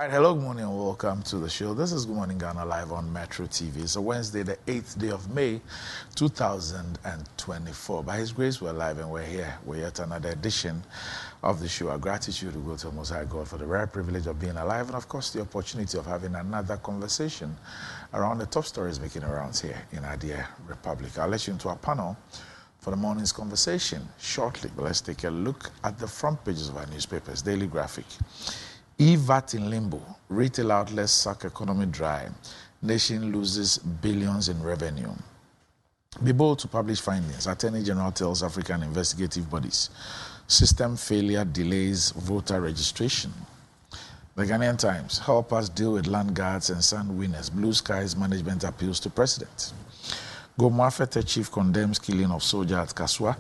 Right, hello, good morning, and welcome to the show. This is Good Morning Ghana live on Metro TV. It's a Wednesday, the 8th day of May, 2024. By His grace, we're live and we're here. We're yet another edition of the show. Our gratitude to go to the Most High God for the rare privilege of being alive and, of course, the opportunity of having another conversation around the top stories making rounds here in our dear Republic. I'll let you into our panel for the morning's conversation shortly, but let's take a look at the front pages of our newspapers. Daily Graphic. VAT in limbo, retail outlets suck economy dry, nation loses billions in revenue. Be bold to publish findings, Attorney General tells African investigative bodies. System failure delays voter registration. The Ghanaian Times, help us deal with land guards and sand winners. Blue Skies management appeals to president. Gomwafete chief condemns killing of soldier at Kaswa.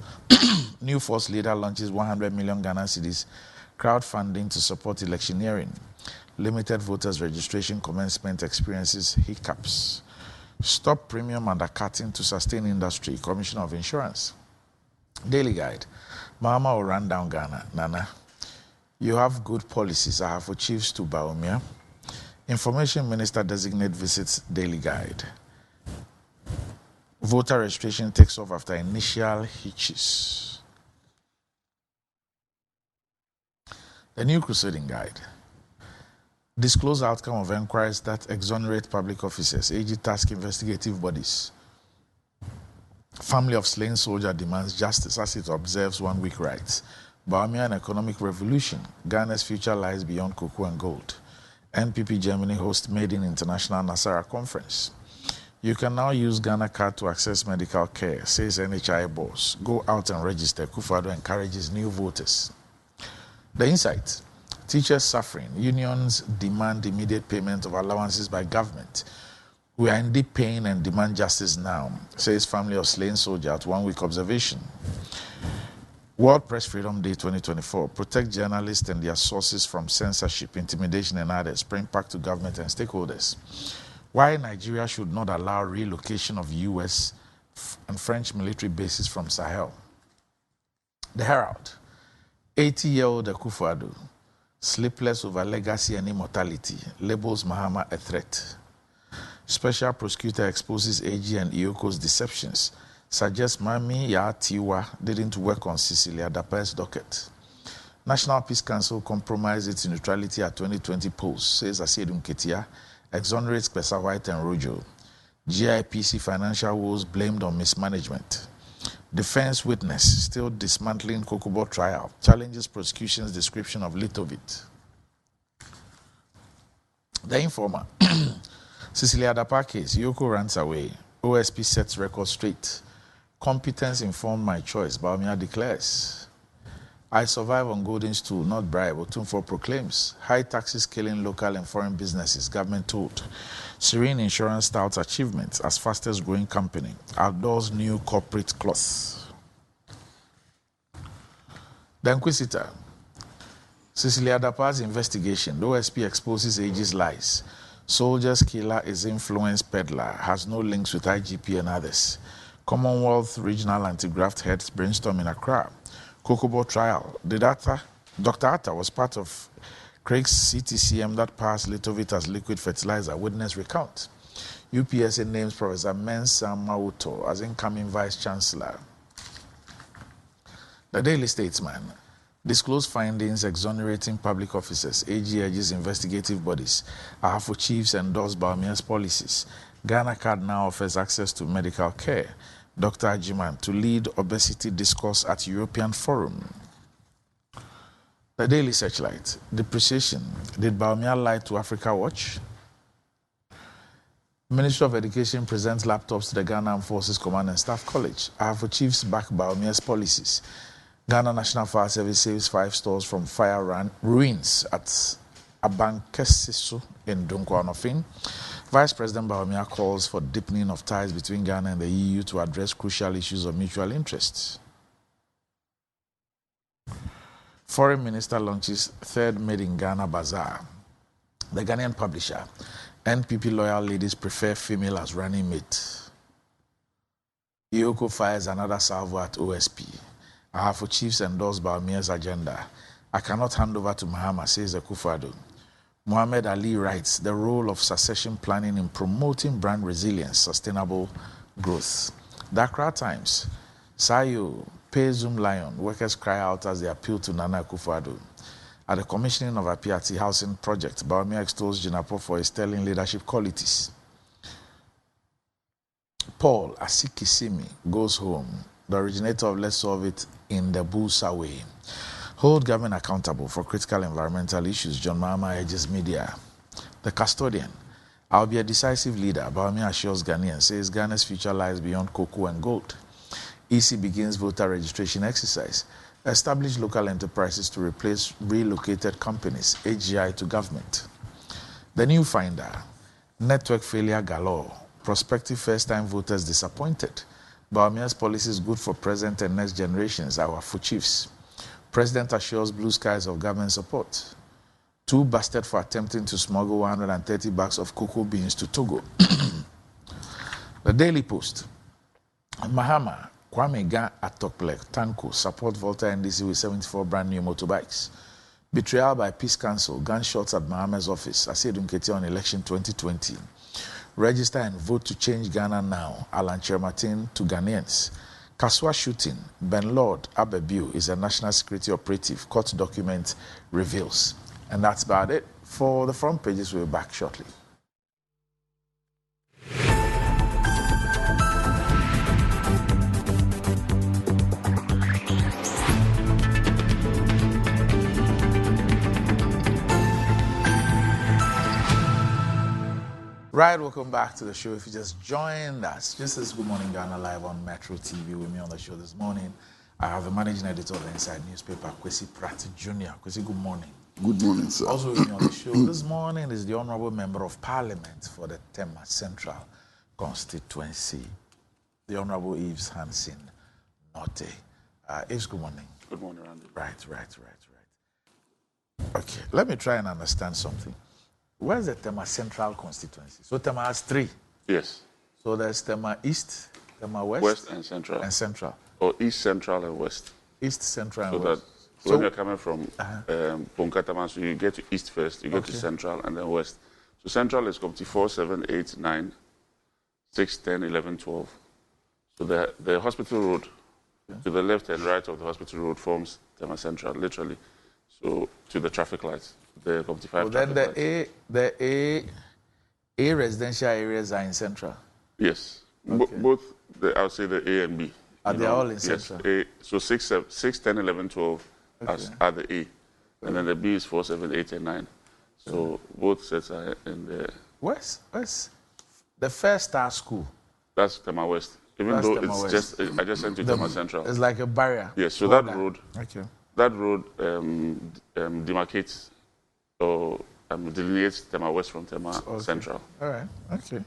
New force leader launches 100 million Ghana cedis crowdfunding to support electioneering. Limited voters registration commencement experiences hiccups. Stop premium undercutting to sustain industry. Commissioner of Insurance. Daily Guide. Mahama will run down Ghana. Nana, you have good policies. I have for chiefs to Baumia. Information Minister designate visits Daily Guide. Voter registration takes off after initial hitches. The New Crusading Guide. Disclose outcome of inquiries that exonerate public officers. AG task investigative bodies. Family of slain soldier demands justice as it observes 1 week rights. Baumia and economic revolution. Ghana's future lies beyond cocoa and gold. NPP Germany hosts Maiden International Nasara Conference. You can now use Ghana card to access medical care, says NHI boss. Go out and register. Kufuor encourages new voters. The Insight. Teachers suffering. Unions demand immediate payment of allowances by government. We are in deep pain and demand justice now, says family of slain soldier at 1 week observation. World Press Freedom Day 2024. Protect journalists and their sources from censorship, intimidation, and others. Bring back to government and stakeholders. Why Nigeria should not allow relocation of U.S. and French military bases from Sahel. The Herald. 80-year-old Kufuor, sleepless over legacy and immortality, labels Mahama a threat. Special prosecutor exposes AG and Ioko's deceptions, suggests Mami Tiwa didn't work on Cecilia Dapa's docket. National Peace Council compromised its neutrality at 2020 polls, says Asiedu Nketia, exonerates Pesa White and Rojo. GIPC financial woes blamed on mismanagement. Defense witness still dismantling Kokobo trial, challenges prosecution's description of Litovit. The Informer. Cecilia Dapa case, Yoko runs away. OSP sets record straight. Competence informed my choice, Baumia declares. I survive on golden stool, not bribe, Otumfuo proclaims. High taxes killing local and foreign businesses, government told. Serene Insurance touts achievements as fastest growing company. Outdoors new corporate cloth. The Inquisitor. Cecilia Dapa's investigation. The OSP exposes AG's lies. Soldiers killer is influence peddler. Has no links with IGP and others. Commonwealth regional anti-graft heads brainstorm in Accra. Kokobo trial. Dr. Atta was part of Craig's CTCM that passed Litovit as liquid fertilizer. Witness recount. UPSA names Professor Mensa Mauto as incoming Vice Chancellor. The Daily Statesman. Disclose findings exonerating public officers. AG urges investigative bodies. Ahafo chiefs endorse Baumia's policies. Ghana card now offers access to medical care. Dr. Ajiman to lead obesity discourse at European Forum. The Daily Searchlight. Depreciation. Did Baumia lie to Africa Watch? Ministry of Education presents laptops to the Ghana Armed Forces Command and Staff College. Ahafo chiefs back Baumia's policies. Ghana National Fire Service saves 5 stores from fire ruins at Abankesiso in Dunkwa-Onofin. Vice President Baumia calls for deepening of ties between Ghana and the EU to address crucial issues of mutual interest. Foreign Minister launches third Made in Ghana Bazaar. The Ghanaian Publisher. NPP loyal ladies prefer female as running mate. Iyoko fires another salvo at OSP. Ahafo chiefs endorse Baumia's agenda. I cannot hand over to Mahama, says the Kufuor. Muhammad Ali writes, the role of succession planning in promoting brand resilience, sustainable growth. The Accra Times, Sayo, pay Zoom Lion, workers cry out as they appeal to Nana Kufuor. At the commissioning of a PRT housing project, Bawumia extols Jinapo for his sterling leadership qualities. Paul Asikisimi goes home, the originator of Let's Solve It in the Busa Way. Hold government accountable for critical environmental issues, John Mahama urges media. The Custodian, I'll be a decisive leader, Bawumia assures Ghanaians, says Ghana's future lies beyond cocoa and gold. EC begins voter registration exercise. Establish local enterprises to replace relocated companies, AGI to government. The New Finder, network failure galore, prospective first-time voters disappointed. Bawumia's policies good for present and next generations, our for chiefs. President assures blue skies of government support. 2 busted for attempting to smuggle 130 bags of cocoa beans to Togo. The Daily Post, Mahama, Kwame Ga Atoklek, Tanko, support Volta NDC with 74 brand new motorbikes. Betrayal by Peace Council, gunshots at Mahama's office, Asedu Nketi on election 2020. Register and vote to change Ghana now, Alan Chermatin to Ghanaians. Kaswa shooting, Ben Lord ABBEY is a national security operative, court document reveals. And that's about it. For the front pages, we'll be back shortly. Right, welcome back to the show. If you just joined us, this is Good Morning Ghana live on Metro TV. With me on the show this morning, I have the managing editor of the Inside newspaper, Kwesi Pratt Jr. Kwesi, good morning. Good morning, sir. Also with me on the show this morning is the Honourable Member of Parliament for the Tema Central Constituency, the Honourable Eves Hansen Norte. Eves, good morning. Good morning, Randy. Right. Okay, let me try and understand something. Where's the Tema Central Constituency? So Tema has 3. Yes. So there's Tema East, Tema West. West and Central. And Central. Or East, Central, and West. East, Central, and so West. So when you're coming from Ponkataman, so you get to East first, you go to Central, and then West. So Central is Committee 4, 7, 8, 9, 6, 10, 11, 12. So the hospital road to the left and right of the hospital road forms Tema Central, literally. So to the traffic lights. The Committee 5 then the A residential areas are in Central? Yes. Okay. Both, I would say the A and B. Are they all in Central? Yes. So 6, 10, 11, 12 are the A. And then the B is 4, 7, 8, and 9. So both sets are in the... West? The first star school? That's Tema West. Even though it's I just sent you Tema Central. It's like a barrier. Yes, so that road... Okay. That road demarcates or delineates Tema West from Tema Central. All right. Okay.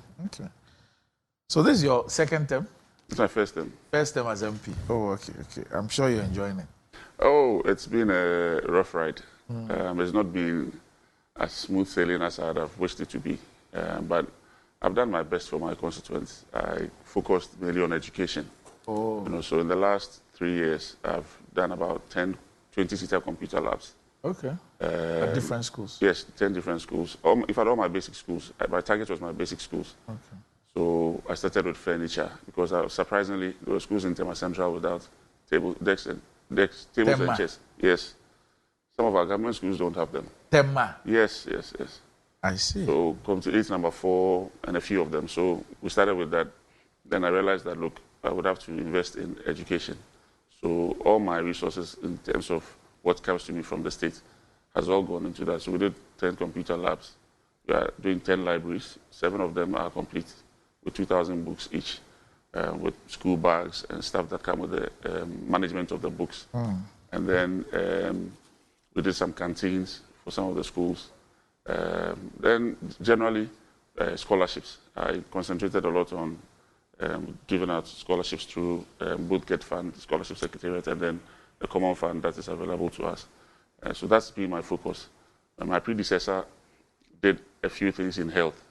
So this is your second term? It's my first term. First term as MP. Oh, okay. I'm sure you're enjoying it. Oh, it's been a rough ride. It's not been as smooth sailing as I'd have wished it to be. But I've done my best for my constituents. I focused mainly on education. Oh. So in the last 3 years, I've done about 20-seater computer labs. Okay. At different schools? Yes, 10 different schools. In fact, all my basic schools. My target was my basic schools. Okay. So I started with furniture because surprisingly, there were schools in Tema Central without tables and chairs. Yes. Some of our government schools don't have them. Tema? Yes. I see. So come to 8 number 4 and a few of them. So we started with that. Then I realized that, look, I would have to invest in education. So all my resources in terms of what comes to me from the state has all gone into that. So we did 10 computer labs. We are doing 10 libraries. 7 of them are complete with 2,000 books each, with school bags and stuff that come with the management of the books. And then we did some canteens for some of the schools. Then generally scholarships. I concentrated a lot on giving out scholarships through both Get Fund, Scholarship Secretariat, and then the Common Fund that is available to us. So that's been my focus. My predecessor did a few things in health,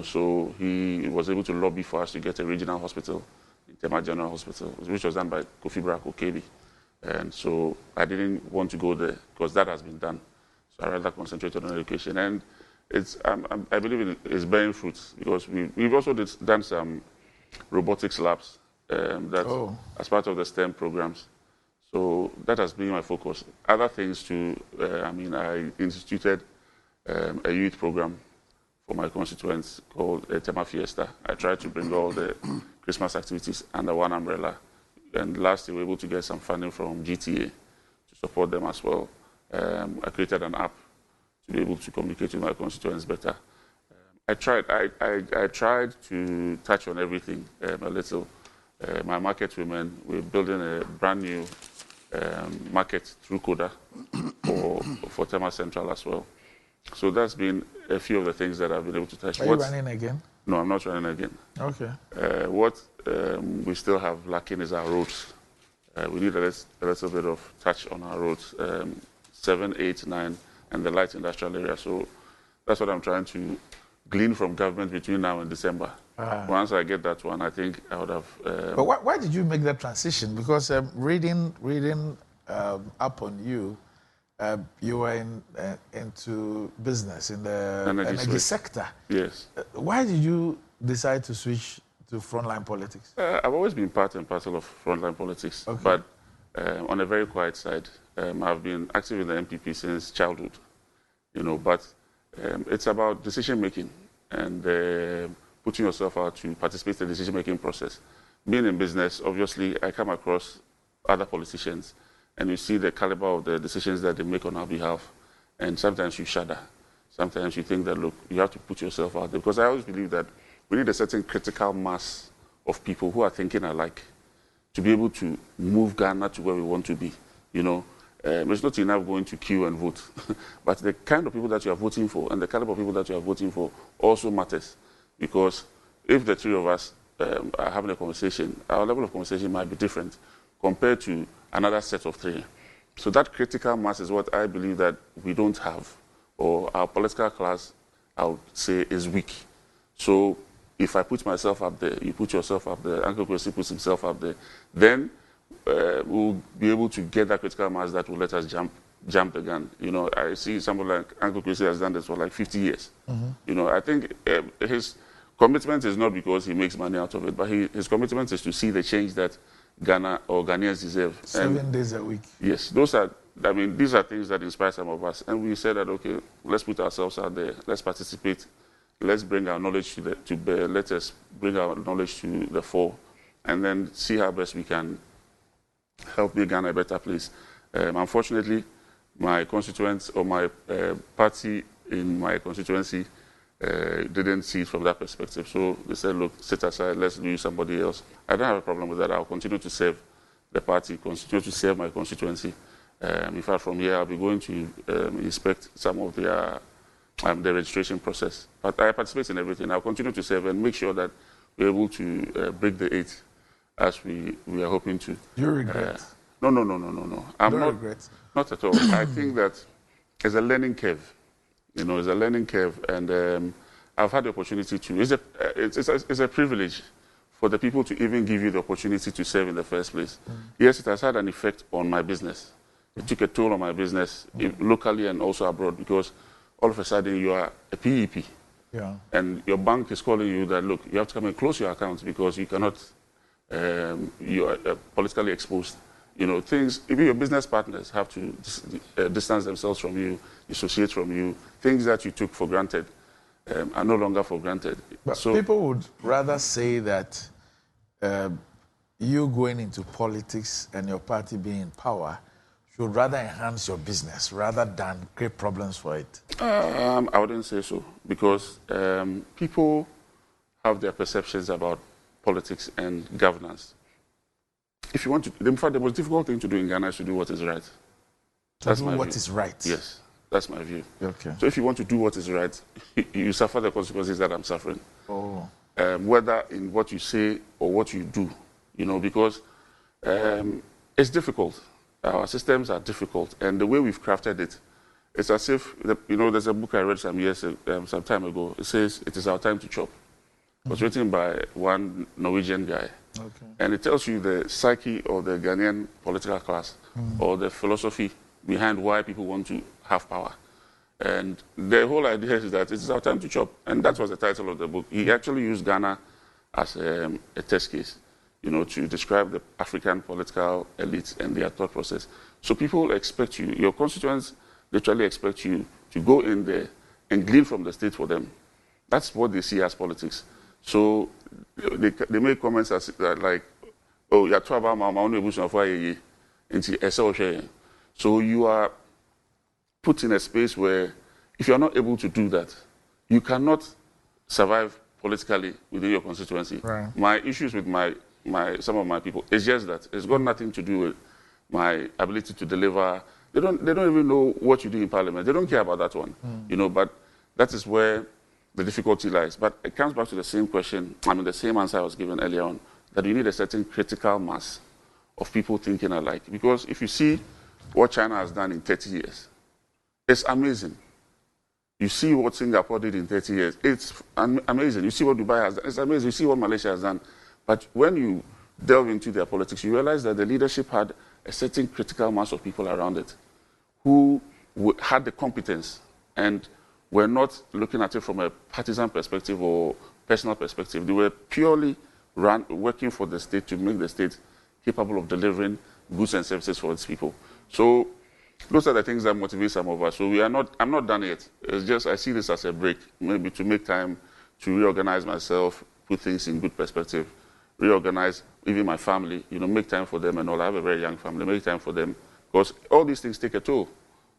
so he was able to lobby for us to get a regional hospital, Tema General Hospital, which was done by Kufuor. And so I didn't want to go there because that has been done. So I rather concentrate on education. And I believe it's bearing fruits because we've also done some robotics labs as part of the STEM programs. So that has been my focus. Other things too, I instituted a youth program for my constituents called Tema Fiesta. I tried to bring all the Christmas activities under one umbrella. And last year we were able to get some funding from GTA to support them as well. I created an app to be able to communicate with my constituents better. I tried to touch on everything a little. My market women, we're building a brand new market through Coda for Tema Central as well. So that's been a few of the things that I've been able to touch. Are you running again? No, I'm not running again. Okay. What we still have lacking is our roads. We need a little bit of touch on our roads, 7, 8, 9, and the light industrial area. So that's what I'm trying to glean from government between now and December. Once I get that one, I think I would have... But why did you make that transition? Because reading up on you, you were into business in the energy sector. Yes. Why did you decide to switch to frontline politics? I've always been part and parcel of frontline politics, okay. But on a very quiet side. I've been active in the MPP since childhood, but it's about decision making and putting yourself out to participate in the decision making process. Being in business, obviously, I come across other politicians and you see the caliber of the decisions that they make on our behalf, and sometimes you shudder. Sometimes you think that, look, you have to put yourself out there, because I always believe that we need a certain critical mass of people who are thinking alike to be able to move Ghana to where we want to be, It's not enough going to queue and vote, but the kind of people that you are voting for and the caliber of people that you are voting for also matters, because if the three of us are having a conversation, our level of conversation might be different compared to another set of three. So that critical mass is what I believe that we don't have, or our political class, I would say, is weak. So if I put myself up there, you put yourself up there, Uncle Kwesi puts himself up there, then we'll be able to get that critical mass that will let us jump the gun. I see someone like Uncle Kwesi has done this for like 50 years. Mm-hmm. I think his commitment is not because he makes money out of it, but his commitment is to see the change that Ghana or Ghanaians deserve. 7 days a week. Yes, these are things that inspire some of us. And we said that, okay, let's put ourselves out there, let's participate, let's bring our knowledge to bear, let us bring our knowledge to the fore, and then see how best we can help make Ghana a better place. Unfortunately, my constituents or my party in my constituency didn't see it from that perspective. So they said, look, sit aside, let's do somebody else. I don't have a problem with that. I'll continue to serve the party, continue to serve my constituency. In fact, from here, I'll be going to inspect some of their the registration process. But I participate in everything. I'll continue to serve and make sure that we're able to break the 8 as we are hoping to. You regret? No. I'm Don't not regret? Not at all. I think that it's a learning curve. It's a learning curve, and I've had the opportunity to. It's a privilege for the people to even give you the opportunity to serve in the first place. Yes, it has had an effect on my business. It took a toll on my business locally and also abroad, because all of a sudden you are a PEP. Yeah. And your bank is calling you that, look, you have to come and close your accounts because you cannot, you are politically exposed. Things, even your business partners have to distance themselves from you, dissociate from you. Things that you took for granted are no longer for granted. But people would rather say that you going into politics and your party being in power should rather enhance your business rather than create problems for it. I wouldn't say so, because people have their perceptions about politics and governance. If you want to, in fact, the most difficult thing to do in Ghana is to do what is right. That's my view. Is right. Yes, that's my view. Okay. So if you want to do what is right, you suffer the consequences that I'm suffering. Oh. Whether in what you say or what you do, because it's difficult. Our systems are difficult, and the way we've crafted it, it's as if, there's a book I read some time ago. It says, "It is our time to chop." It was written by one Norwegian guy. Okay. And it tells you the psyche of the Ghanaian political class or the philosophy behind why people want to have power. And the whole idea is that it's our time to chop. And that was the title of the book. He actually used Ghana as a test case, to describe the African political elites and their thought process. So people expect you, your constituents literally expect you to go in there and glean from the state for them. That's what they see as politics. So they make comments as like, oh, you're talking about my own ebution for a so you are put in a space where if you're not able to do that, you cannot survive politically within your constituency. Right. My issues with some of my people, it's just that it's got nothing to do with my ability to deliver. They don't even know what you do in parliament. They don't care about that one, but that is where the difficulty lies. But it comes back to the same question, the same answer I was given earlier on, that you need a certain critical mass of people thinking alike. Because if you see what China has done in 30 years, it's amazing. You see what Singapore did in 30 years. It's amazing. You see what Dubai has done. It's amazing. You see what Malaysia has done. But when you delve into their politics, you realize that the leadership had a certain critical mass of people around it who had the competence and were not looking at it from a partisan perspective or personal perspective. They were purely working for the state to make the state capable of delivering goods and services for its people. So those are the things that motivate some of us. So I'm not done yet. It's just I see this as a break, maybe to make time to reorganize myself, put things in good perspective, reorganize even my family, make time for them and all. I have a very young family, make time for them. Because all these things take a toll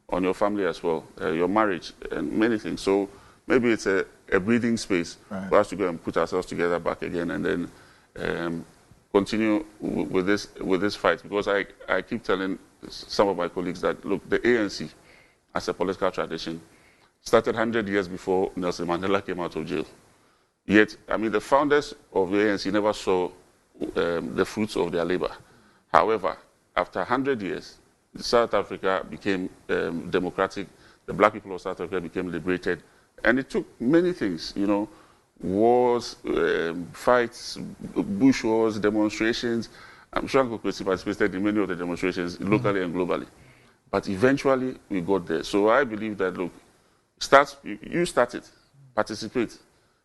on your family as well, your marriage and many things. So maybe it's a breathing space for us to go and put ourselves together back again and then continue with this fight. Because I keep telling some of my colleagues that, look, the ANC as a political tradition started 100 years before Nelson Mandela came out of jail. Yet, the founders of the ANC never saw the fruits of their labor. However, after 100 years, South Africa became democratic, the black people of South Africa became liberated, and it took many things, wars, fights, bush wars, demonstrations. I'm sure Uncle Kwesi participated in many of the demonstrations locally and globally. But eventually, we got there. So I believe that, look, you start it, participate,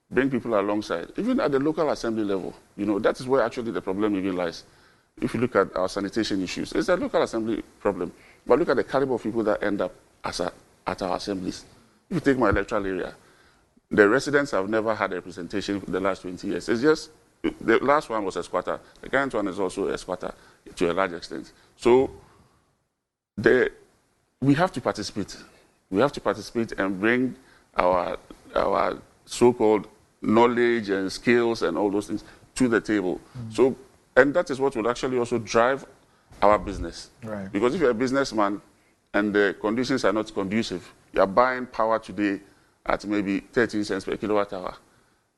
bring people alongside, even at the local assembly level. That is where actually the problem even lies. If you look at our sanitation issues, it's a local assembly problem. But look at the caliber of people that end up at our assemblies. If you take my electoral area, the residents have never had a representation for the last 20 years. It's just, the last one was a squatter. The current one is also a squatter to a large extent. So we have to participate. We have to participate and bring our so-called knowledge and skills and all those things to the table. So, and that is what will actually also drive our business. Right. Because if you're a businessman and the conditions are not conducive, you're buying power today at maybe 13 cents per kilowatt hour,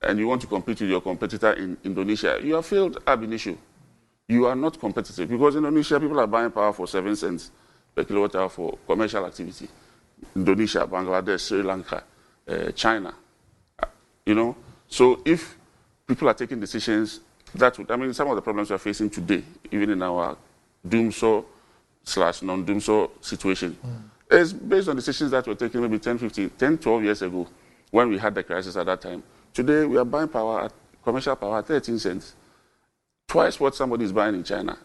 and you want to compete with your competitor in Indonesia, you have failed ab initio. You are not competitive because in Indonesia, people are buying power for 7 cents per kilowatt hour for commercial activity. Indonesia, Bangladesh, Sri Lanka, China, So if people are taking decisions, that would, some of the problems we are facing today, even in our doomsor/non-doomsor situation, is based on decisions that were taken maybe 10, 12 years ago when we had the crisis at that time. Today, we are buying commercial power at 13 cents, twice what somebody is buying in China,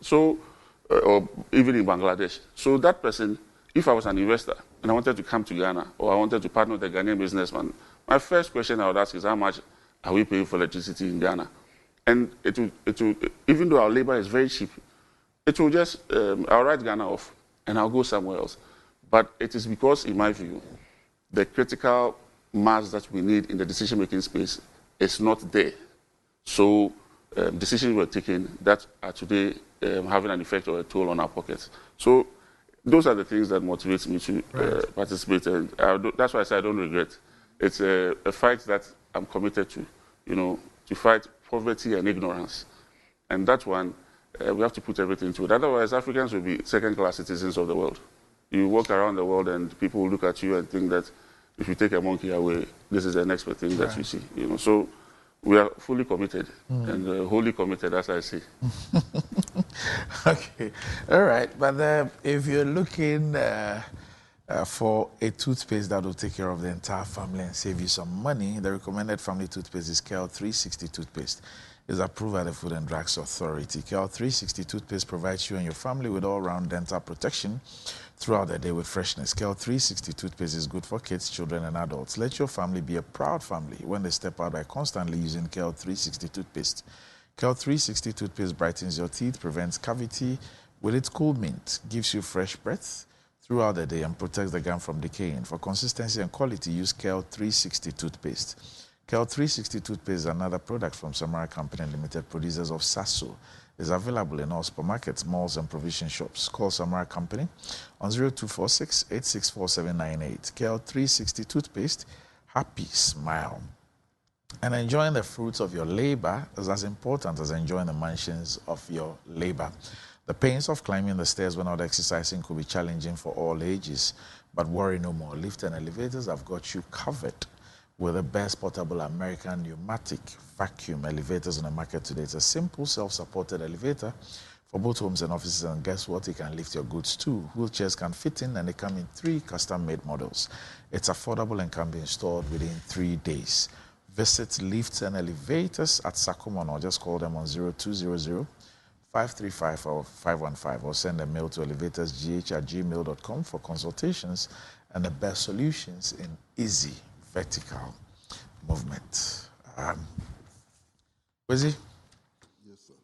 or even in Bangladesh. So that person, if I was an investor and I wanted to come to Ghana or I wanted to partner with a Ghanaian businessman, my first question I would ask is how much are we paying for electricity in Ghana? And it will, even though our labor is very cheap, it will just, I'll write Ghana off and I'll go somewhere else. But it is because, in my view, the critical mass that we need in the decision-making space is not there. So decisions were taken that are today having an effect or a toll on our pockets. So those are the things that motivate me to participate. And that's why I say I don't regret. It's a fight that I'm committed to, to fight poverty and ignorance. And that one, we have to put everything into it. Otherwise, Africans will be second-class citizens of the world. You walk around the world and people will look at you and think that if you take a monkey away, this is the next thing that you see. So we are fully committed and wholly committed, as I say. Okay, all right. But if you're looking For a toothpaste that will take care of the entire family and save you some money, the recommended family toothpaste is KL 360 toothpaste. It's approved by the Food and Drugs Authority. KL 360 toothpaste provides you and your family with all-round dental protection throughout the day with freshness. KL 360 toothpaste is good for kids, children, and adults. Let your family be a proud family when they step out by constantly using KL 360 toothpaste. KL 360 toothpaste brightens your teeth, prevents cavity with its cool mint, gives you fresh breath throughout the day and protects the gum from decaying. For consistency and quality, use KL 360 toothpaste. KL 360 toothpaste is another product from Samara Company Limited, producers of Sasso. It's available in all supermarkets, malls, and provision shops. Call Samara Company on 0246 864798. KL 360 toothpaste, happy smile. And enjoying the fruits of your labor is as important as enjoying the mansions of your labor. The pains of climbing the stairs when not exercising could be challenging for all ages, but worry no more. Lift and elevators have got you covered with the best portable American pneumatic vacuum elevators on the market today. It's a simple self-supported elevator for both homes and offices, and guess what? It can lift your goods too. Wheelchairs can fit in, and they come in 3 custom-made models. It's affordable and can be installed within 3 days. Visit Lifts and Elevators at Sakumon or just call them on 0200 535 or 515 or send a mail to elevatorsgh@gmail.com for consultations and the best solutions in easy vertical movement. Wizzy? Yes, sir.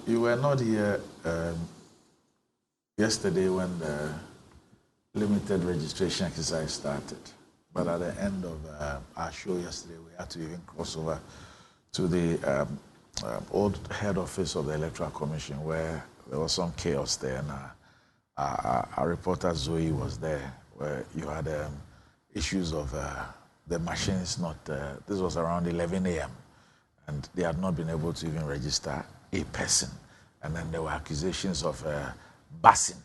You were not here yesterday when the limited registration exercise started, but at the end of our show yesterday, we had to even cross over to the old head office of the Electoral Commission, where there was some chaos there, and our reporter Zoe was there, where you had issues of the machines not. This was around 11 a.m. and they had not been able to even register a person, and then there were accusations of busing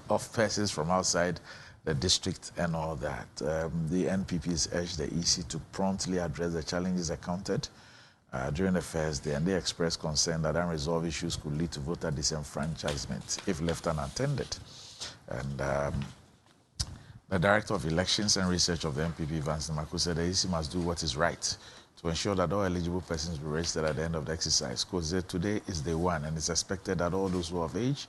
of persons from outside the district and all that. The NPPs urged the EC to promptly address the challenges encountered during the first day, and they expressed concern that unresolved issues could lead to voter disenfranchisement if left unattended. And the Director of Elections and Research of the NPP, Vance Namaku, said the EC must do what is right to ensure that all eligible persons be registered at the end of the exercise. Because today is day 1, and it's expected that all those who are of age,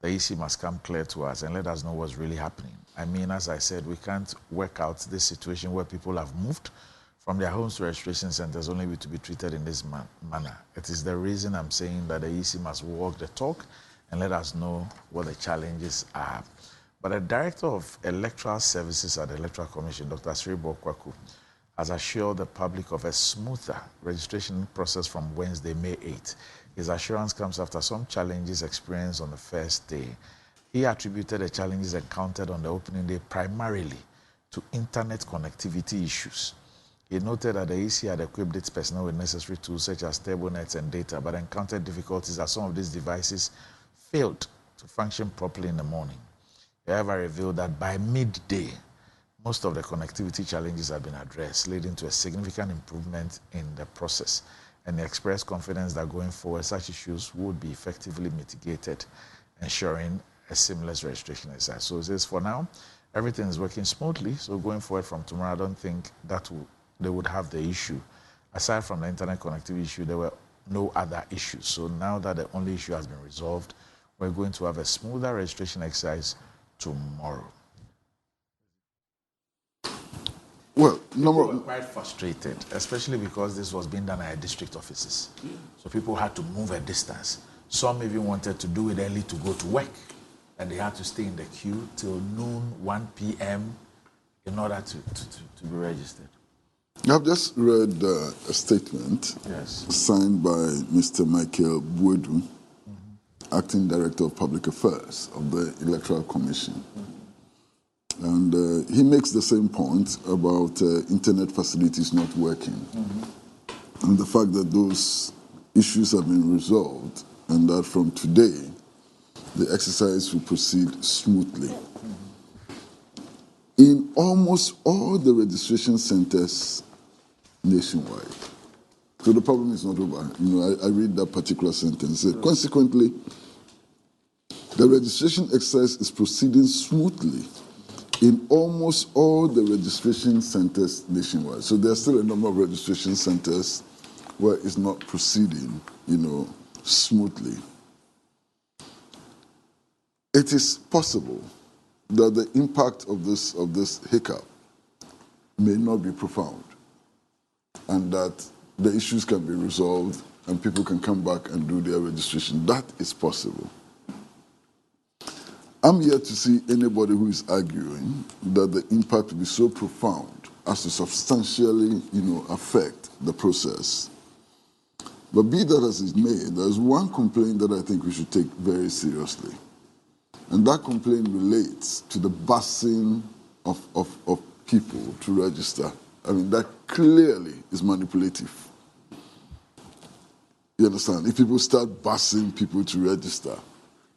the EC must come clear to us and let us know what's really happening. I mean, as I said, we can't work out this situation where people have moved from their homes to registration centers only to be treated in this manner. It is the reason I'm saying that the EC must walk the talk and let us know what the challenges are. But the Director of Electoral Services at the Electoral Commission, Dr. Sribo Kwaku, has assured the public of a smoother registration process from Wednesday, May 8th. His assurance comes after some challenges experienced on the first day. He attributed the challenges encountered on the opening day primarily to internet connectivity issues. He noted that the EC had equipped its personnel with necessary tools such as turbonets and data, but encountered difficulties as some of these devices failed to function properly in the morning. He however revealed that by midday, most of the connectivity challenges have been addressed, leading to a significant improvement in the process. And he expressed confidence that going forward, such issues would be effectively mitigated, ensuring a seamless registration exercise. So he says, for now, everything is working smoothly. So going forward from tomorrow, I don't think that they would have the issue. Aside from the internet connectivity issue, there were no other issues. So now that the only issue has been resolved, we're going to have a smoother registration exercise tomorrow. Well, people were quite frustrated, especially because this was being done at district offices. So people had to move a distance. Some even wanted to do it early to go to work, and they had to stay in the queue till noon, 1 p.m. in order to be registered. I've just read a statement signed by Mr. Michael Buedu, Acting Director of Public Affairs of the Electoral Commission. And he makes the same point about internet facilities not working, and the fact that those issues have been resolved, and that from today, the exercise will proceed smoothly. In almost all the registration centers nationwide. So the problem is not over. I read that particular sentence. Consequently, The registration exercise is proceeding smoothly in almost all the registration centers nationwide. So there's still a number of registration centers where it's not proceeding, smoothly. It is possible that the impact of this hiccup may not be profound, and that the issues can be resolved and people can come back and do their registration. That is possible. I'm yet to see anybody who is arguing that the impact will be so profound as to substantially, affect the process. But be that as it may, there's one complaint that I think we should take very seriously. And that complaint relates to the busing of people to register. I mean, that clearly is manipulative. You understand? If people start busing people to register,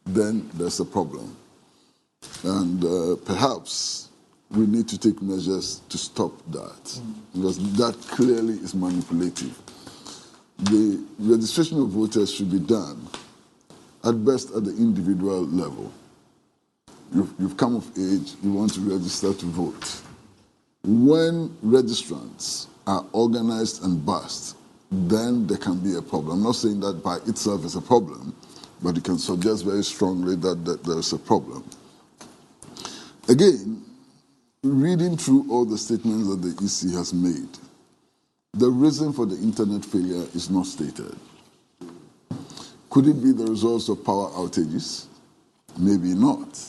then there's a problem. And perhaps we need to take measures to stop that, because that clearly is manipulative. The registration of voters should be done at best at the individual level. You've come of age, you want to register to vote. When registrants are organized and bussed, then there can be a problem. I'm not saying that by itself is a problem, but you can suggest very strongly that there is a problem. Again, reading through all the statements that the EC has made, the reason for the internet failure is not stated. Could it be the results of power outages? Maybe not.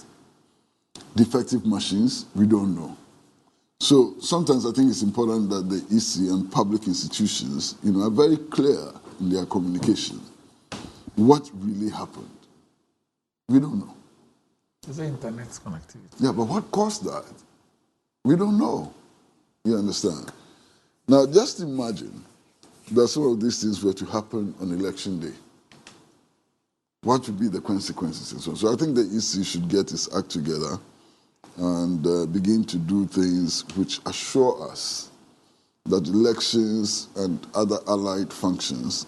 Defective machines? We don't know. So sometimes I think it's important that the EC and public institutions, are very clear in their communication. What really happened? We don't know. Is the internet connectivity? Yeah, but what caused that? We don't know. You understand? Now, just imagine that some of these things were to happen on election day. What would be the consequences and so on? So I think the EC should get its act together and begin to do things which assure us that elections and other allied functions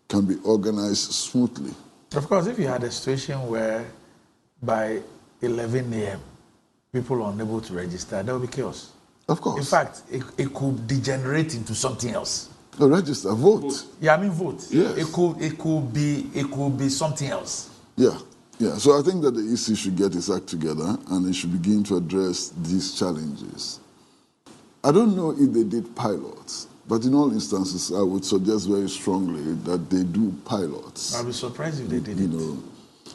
can be organized smoothly. Of course, if you had a situation where by 11 a.m. people are unable to register, that would be chaos. Of course. In fact, it could degenerate into something else. No, register, vote. Yeah, I mean vote. Yes. It could be something else. Yeah. So I think that the EC should get its act together and it should begin to address these challenges. I don't know if they did pilots, but in all instances, I would suggest very strongly that they do pilots. I'll be surprised if they did it.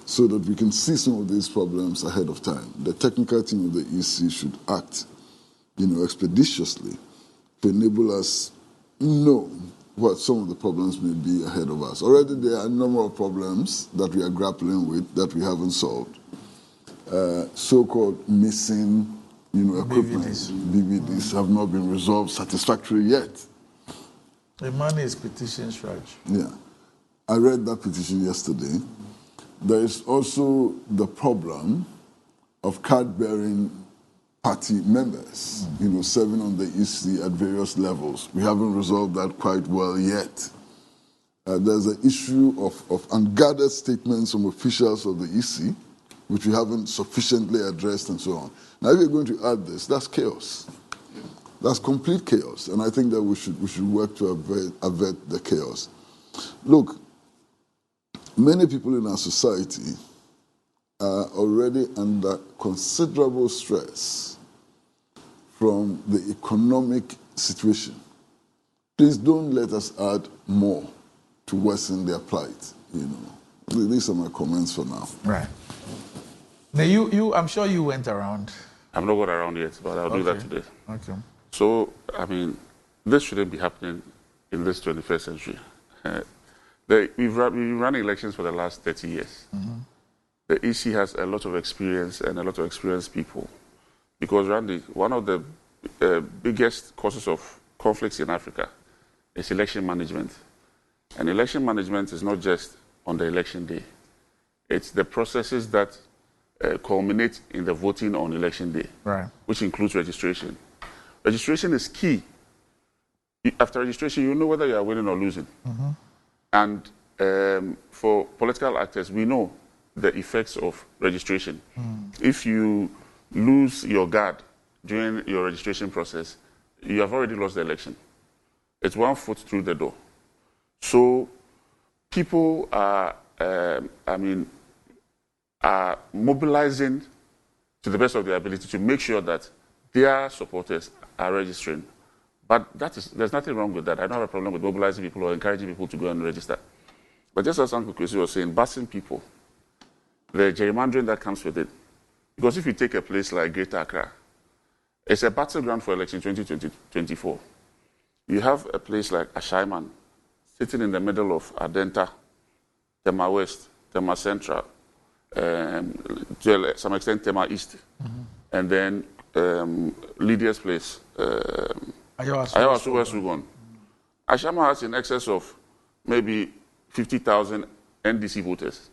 So that we can see some of these problems ahead of time. The technical team of the EC should act, expeditiously to enable us know what some of the problems may be ahead of us. Already there are a number of problems that we are grappling with that we haven't solved. So-called missing, equipment. BVDs have not been resolved satisfactorily yet. The money is petition strategy. Yeah. I read that petition yesterday. There is also the problem of card-bearing party members, serving on the EC at various levels. We haven't resolved that quite well yet. There's an issue of ungathered statements from officials of the EC, which we haven't sufficiently addressed and so on. Now, if you're going to add this, that's chaos. That's complete chaos, and I think that we should work to avert the chaos. Look, many people in our society are already under considerable stress from the economic situation. Please don't let us add more to worsen their plight. These are my comments for now. Right. Now, I'm sure you went around. I'm not going around yet, but I'll do that today. Okay. So, this shouldn't be happening in this 21st century. We've been running elections for the last 30 years. Mm-hmm. The EC has a lot of experience and a lot of experienced people. Because, Randy, one of the biggest causes of conflicts in Africa is election management. And election management is not just on the election day. It's the processes that culminate in the voting on election day, right, which includes registration. Registration is key. After registration, you know whether you are winning or losing. Mm-hmm. And for political actors, we know the effects of registration. If you lose your guard during your registration process, you have already lost the election. It's 1 foot through the door. So people are, are mobilizing to the best of their ability to make sure that their supporters are registering. But there's nothing wrong with that. I don't have a problem with mobilizing people or encouraging people to go and register. But just as Uncle Kwesi was saying, busing people, the gerrymandering that comes with it. Because if you take a place like Greater Accra, it's a battleground for election 2024. You have a place like Ashaiman, sitting in the middle of Adenta, Tema West, Tema Central, to some extent Tema East, and then Lydia's place, Ayawasu West Wugon. Ashaiman has in excess of maybe 50,000 NDC voters.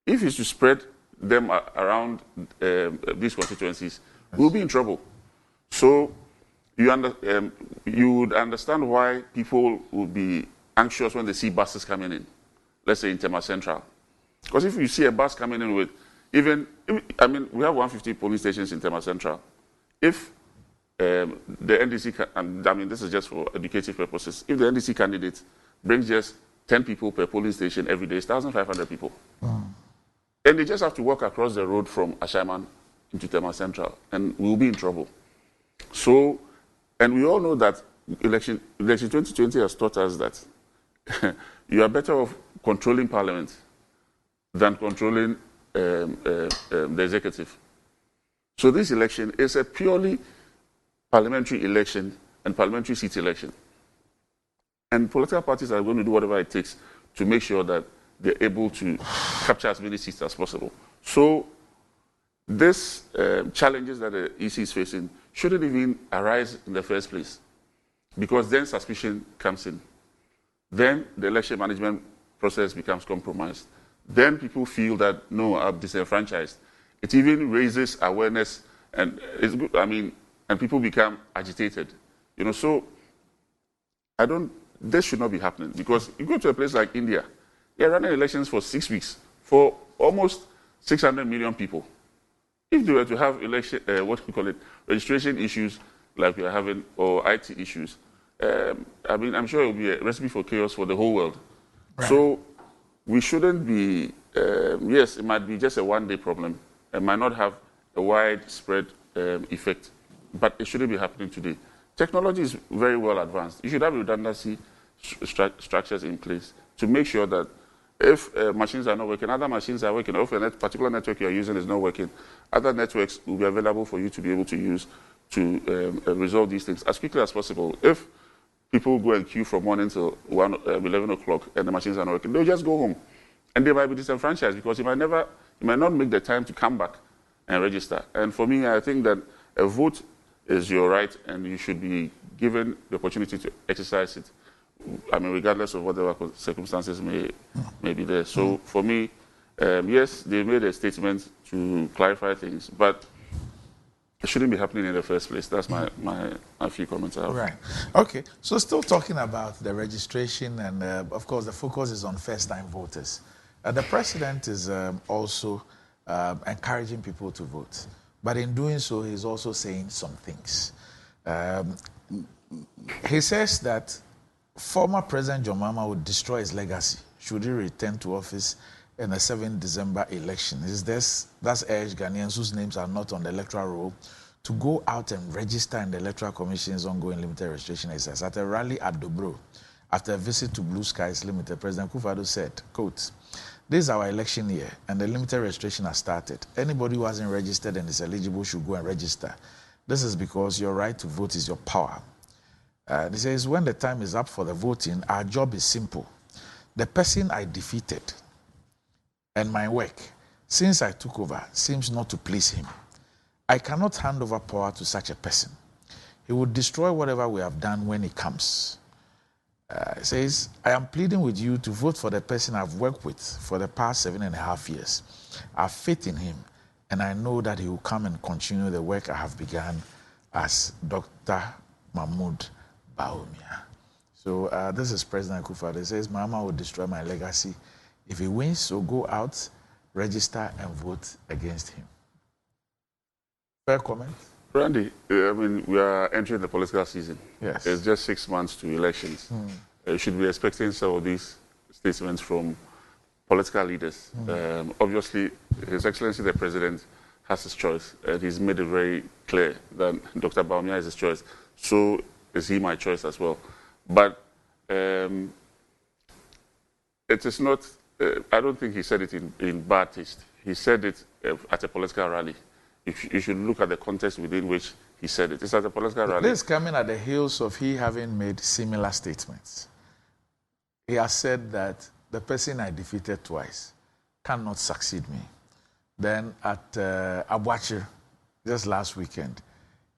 If it's to spread them around these constituencies, we'll be in trouble. So you would understand why people would be anxious when they see buses coming in, let's say in Tema Central. Because if you see a bus coming in with we have 150 polling stations in Tema Central. If the NDC, this is just for educative purposes, if the NDC candidate brings just 10 people per polling station every day, it's 1,500 people. And they just have to walk across the road from Ashaiman into Tema Central, and we'll be in trouble. So, and we all know that election 2020 has taught us that you are better off controlling Parliament than controlling the executive. So this election is a purely parliamentary election and parliamentary seat election. And political parties are going to do whatever it takes to make sure that they're able to capture as many seats as possible. So these challenges that the EC is facing shouldn't even arise in the first place, because then suspicion comes in. Then the election management process becomes compromised. Then people feel that, no, I'm disenfranchised. It even raises awareness, and it's good, and people become agitated. So this should not be happening, because you go to a place like India, they're running elections for 6 weeks for almost 600 million people. If they were to have registration issues like we are having, or IT issues, I'm sure it will be a recipe for chaos for the whole world. Right. So we shouldn't be, yes, it might be just a one-day problem. It might not have a widespread effect, but it shouldn't be happening today. Technology is very well advanced. You should have redundancy structures in place to make sure that if machines are not working, other machines are working. Or if a particular network you're using is not working, other networks will be available for you to be able to use to resolve these things as quickly as possible. If people go and queue from morning till 11 o'clock and the machines are not working, they'll just go home. And they might be disenfranchised because you might not make the time to come back and register. And for me, I think that a vote is your right, and you should be given the opportunity to exercise it, regardless of whatever circumstances may be there. So for me, yes, they made a statement to clarify things, but it shouldn't be happening in the first place. That's my few comments I have. Right. Okay. So still talking about the registration, and of course the focus is on first-time voters. The president is also encouraging people to vote. But in doing so, he's also saying some things. He says that former President John Mahama would destroy his legacy should he return to office in the 7th December election. That's urged Ghanaians whose names are not on the electoral roll to go out and register in the Electoral Commission's ongoing limited registration exercise. At a rally at Dobro, after a visit to Blue Skies Limited, President Kufuor said, quote, "This is our election year, and the limited registration has started. Anybody who hasn't registered and is eligible should go and register. This is because your right to vote is your power." He says, when the time is up for the voting, our job is simple. The person I defeated and my work, since I took over, seems not to please him. I cannot hand over power to such a person. He will destroy whatever we have done when he comes. He says, I am pleading with you to vote for the person I've worked with for the past 7.5 years. I have faith in him, and I know that he will come and continue the work I have begun as Dr. Mahmoud Bawumia. So this is President Kufuor. He says, Mahama will destroy my legacy if he wins, so go out register and vote against him. Fair comment? Randy, I mean, we are entering the political season. Yes. It's just 6 months to elections. You should be expecting some of these statements from political leaders. Obviously, His Excellency the President has his choice, and he's made it very clear that Dr. Bawumia is his choice. So is he my choice as well. But it is not, I don't think he said it in bad taste. He said it at a political rally. You should look at the context within which he said it. It's at a political rally. This is coming at the heels of he having made similar statements. He has said that the person I defeated twice cannot succeed me. Then at Abuachi, just last weekend,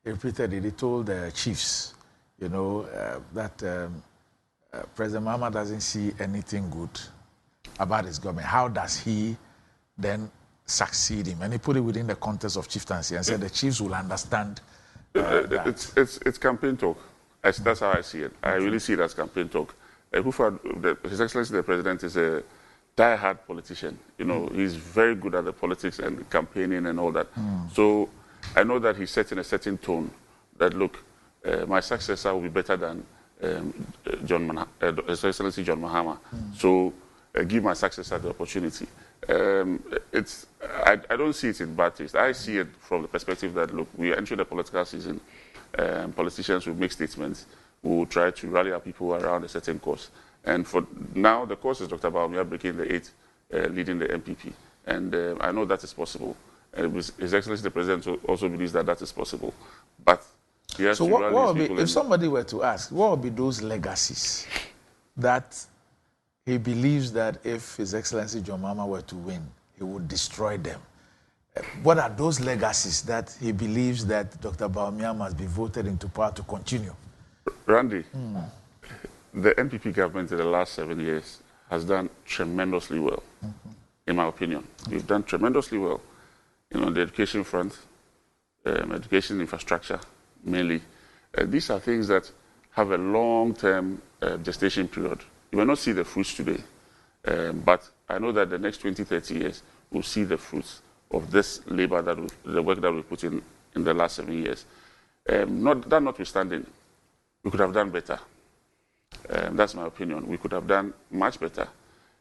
he repeated it. He told the chiefs, you know, that President Mahama doesn't see anything good about his government. How does he then succeed him? And he put it within the context of chieftaincy and said the chiefs will understand that. It's campaign talk. That's how I see it. I really see it as campaign talk. His Excellency the President is a die-hard politician. You know, he's very good at the politics and campaigning and all that. So I know that he's setting a certain tone that, look, my successor will be better than His Excellency John Mahama. So give my successor the opportunity. I don't see it in bad taste. I see it from the perspective that, look, we are entering the political season. Politicians will make statements. We will try to rally our people around a certain cause. And for now, the cause is Dr. Bawumia breaking the 8, leading the MPP. And I know that is possible. His Excellency the President also believes that that is possible. But he has to rally what would people. be, if somebody were to ask, what would be those legacies that he believes that if His Excellency John Mahama were to win, he would destroy them? What are those legacies that he believes that Dr. Bawumia must be voted into power to continue? Randy, the NPP government in the last 7 years has done tremendously well, in my opinion. We've done tremendously well, you know, on the education front, education infrastructure, mainly. These are things that have a long-term gestation period. You may not see the fruits today, but I know that the next 20, 30 years, we'll see the fruits of this labor, the work that we put in the last 7 years. That notwithstanding, we could have done better. That's my opinion. We could have done much better.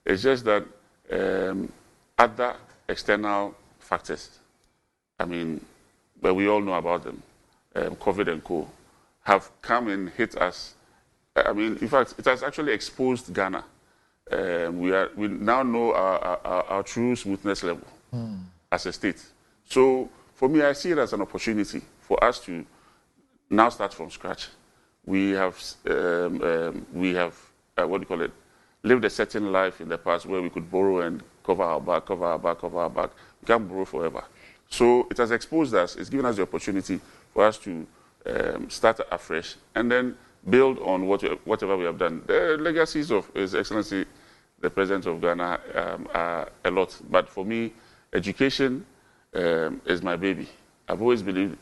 It's just that other external factors, I mean, but we all know about them, COVID and co, have come and hit us. I mean, in fact, it has actually exposed Ghana. We now know our true smoothness level as a state. So for me, I see it as an opportunity for us to now start from scratch. We have what do you call it? Lived a certain life in the past where we could borrow and cover our back. We can't borrow forever. So it has exposed us. It's given us the opportunity for us to start afresh and then build on whatever we have done. The legacies of His Excellency, the President of Ghana, are a lot. But for me, education is my baby. I've always believed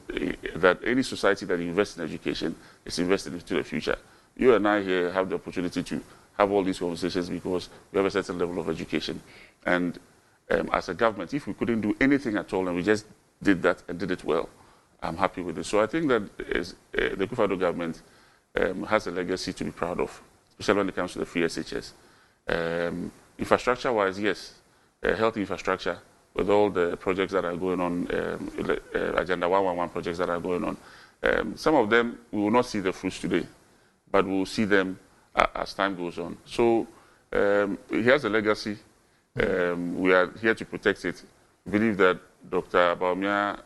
that any society that invests in education is invested into the future. You and I here have the opportunity to have all these conversations because we have a certain level of education. And as a government, if we couldn't do anything at all and we just did that and did it well, I'm happy with it. So I think that the Kufuor government has a legacy to be proud of, especially when it comes to the free SHS. Infrastructure-wise, yes, health infrastructure, with all the projects that are going on, Agenda 111 projects that are going on. Some of them, we will not see the fruits today, but we will see them as time goes on. So he has a legacy. We are here to protect it. We believe that Dr. Bawumia,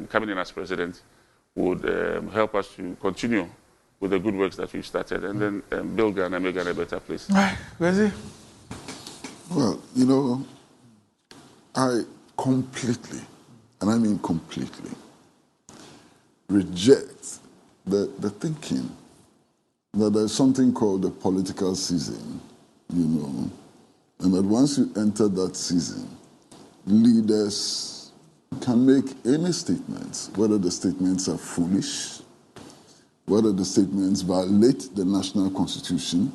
coming in as president, would help us to continue with the good works that we've started and then build Ghana and make Ghana a better place. Right. Where's Well, you know, I completely, and I mean completely, reject the thinking that there's something called the political season, you know, and that once you enter that season, leaders can make any statements, whether the statements are foolish, whether the statements violate the national constitution,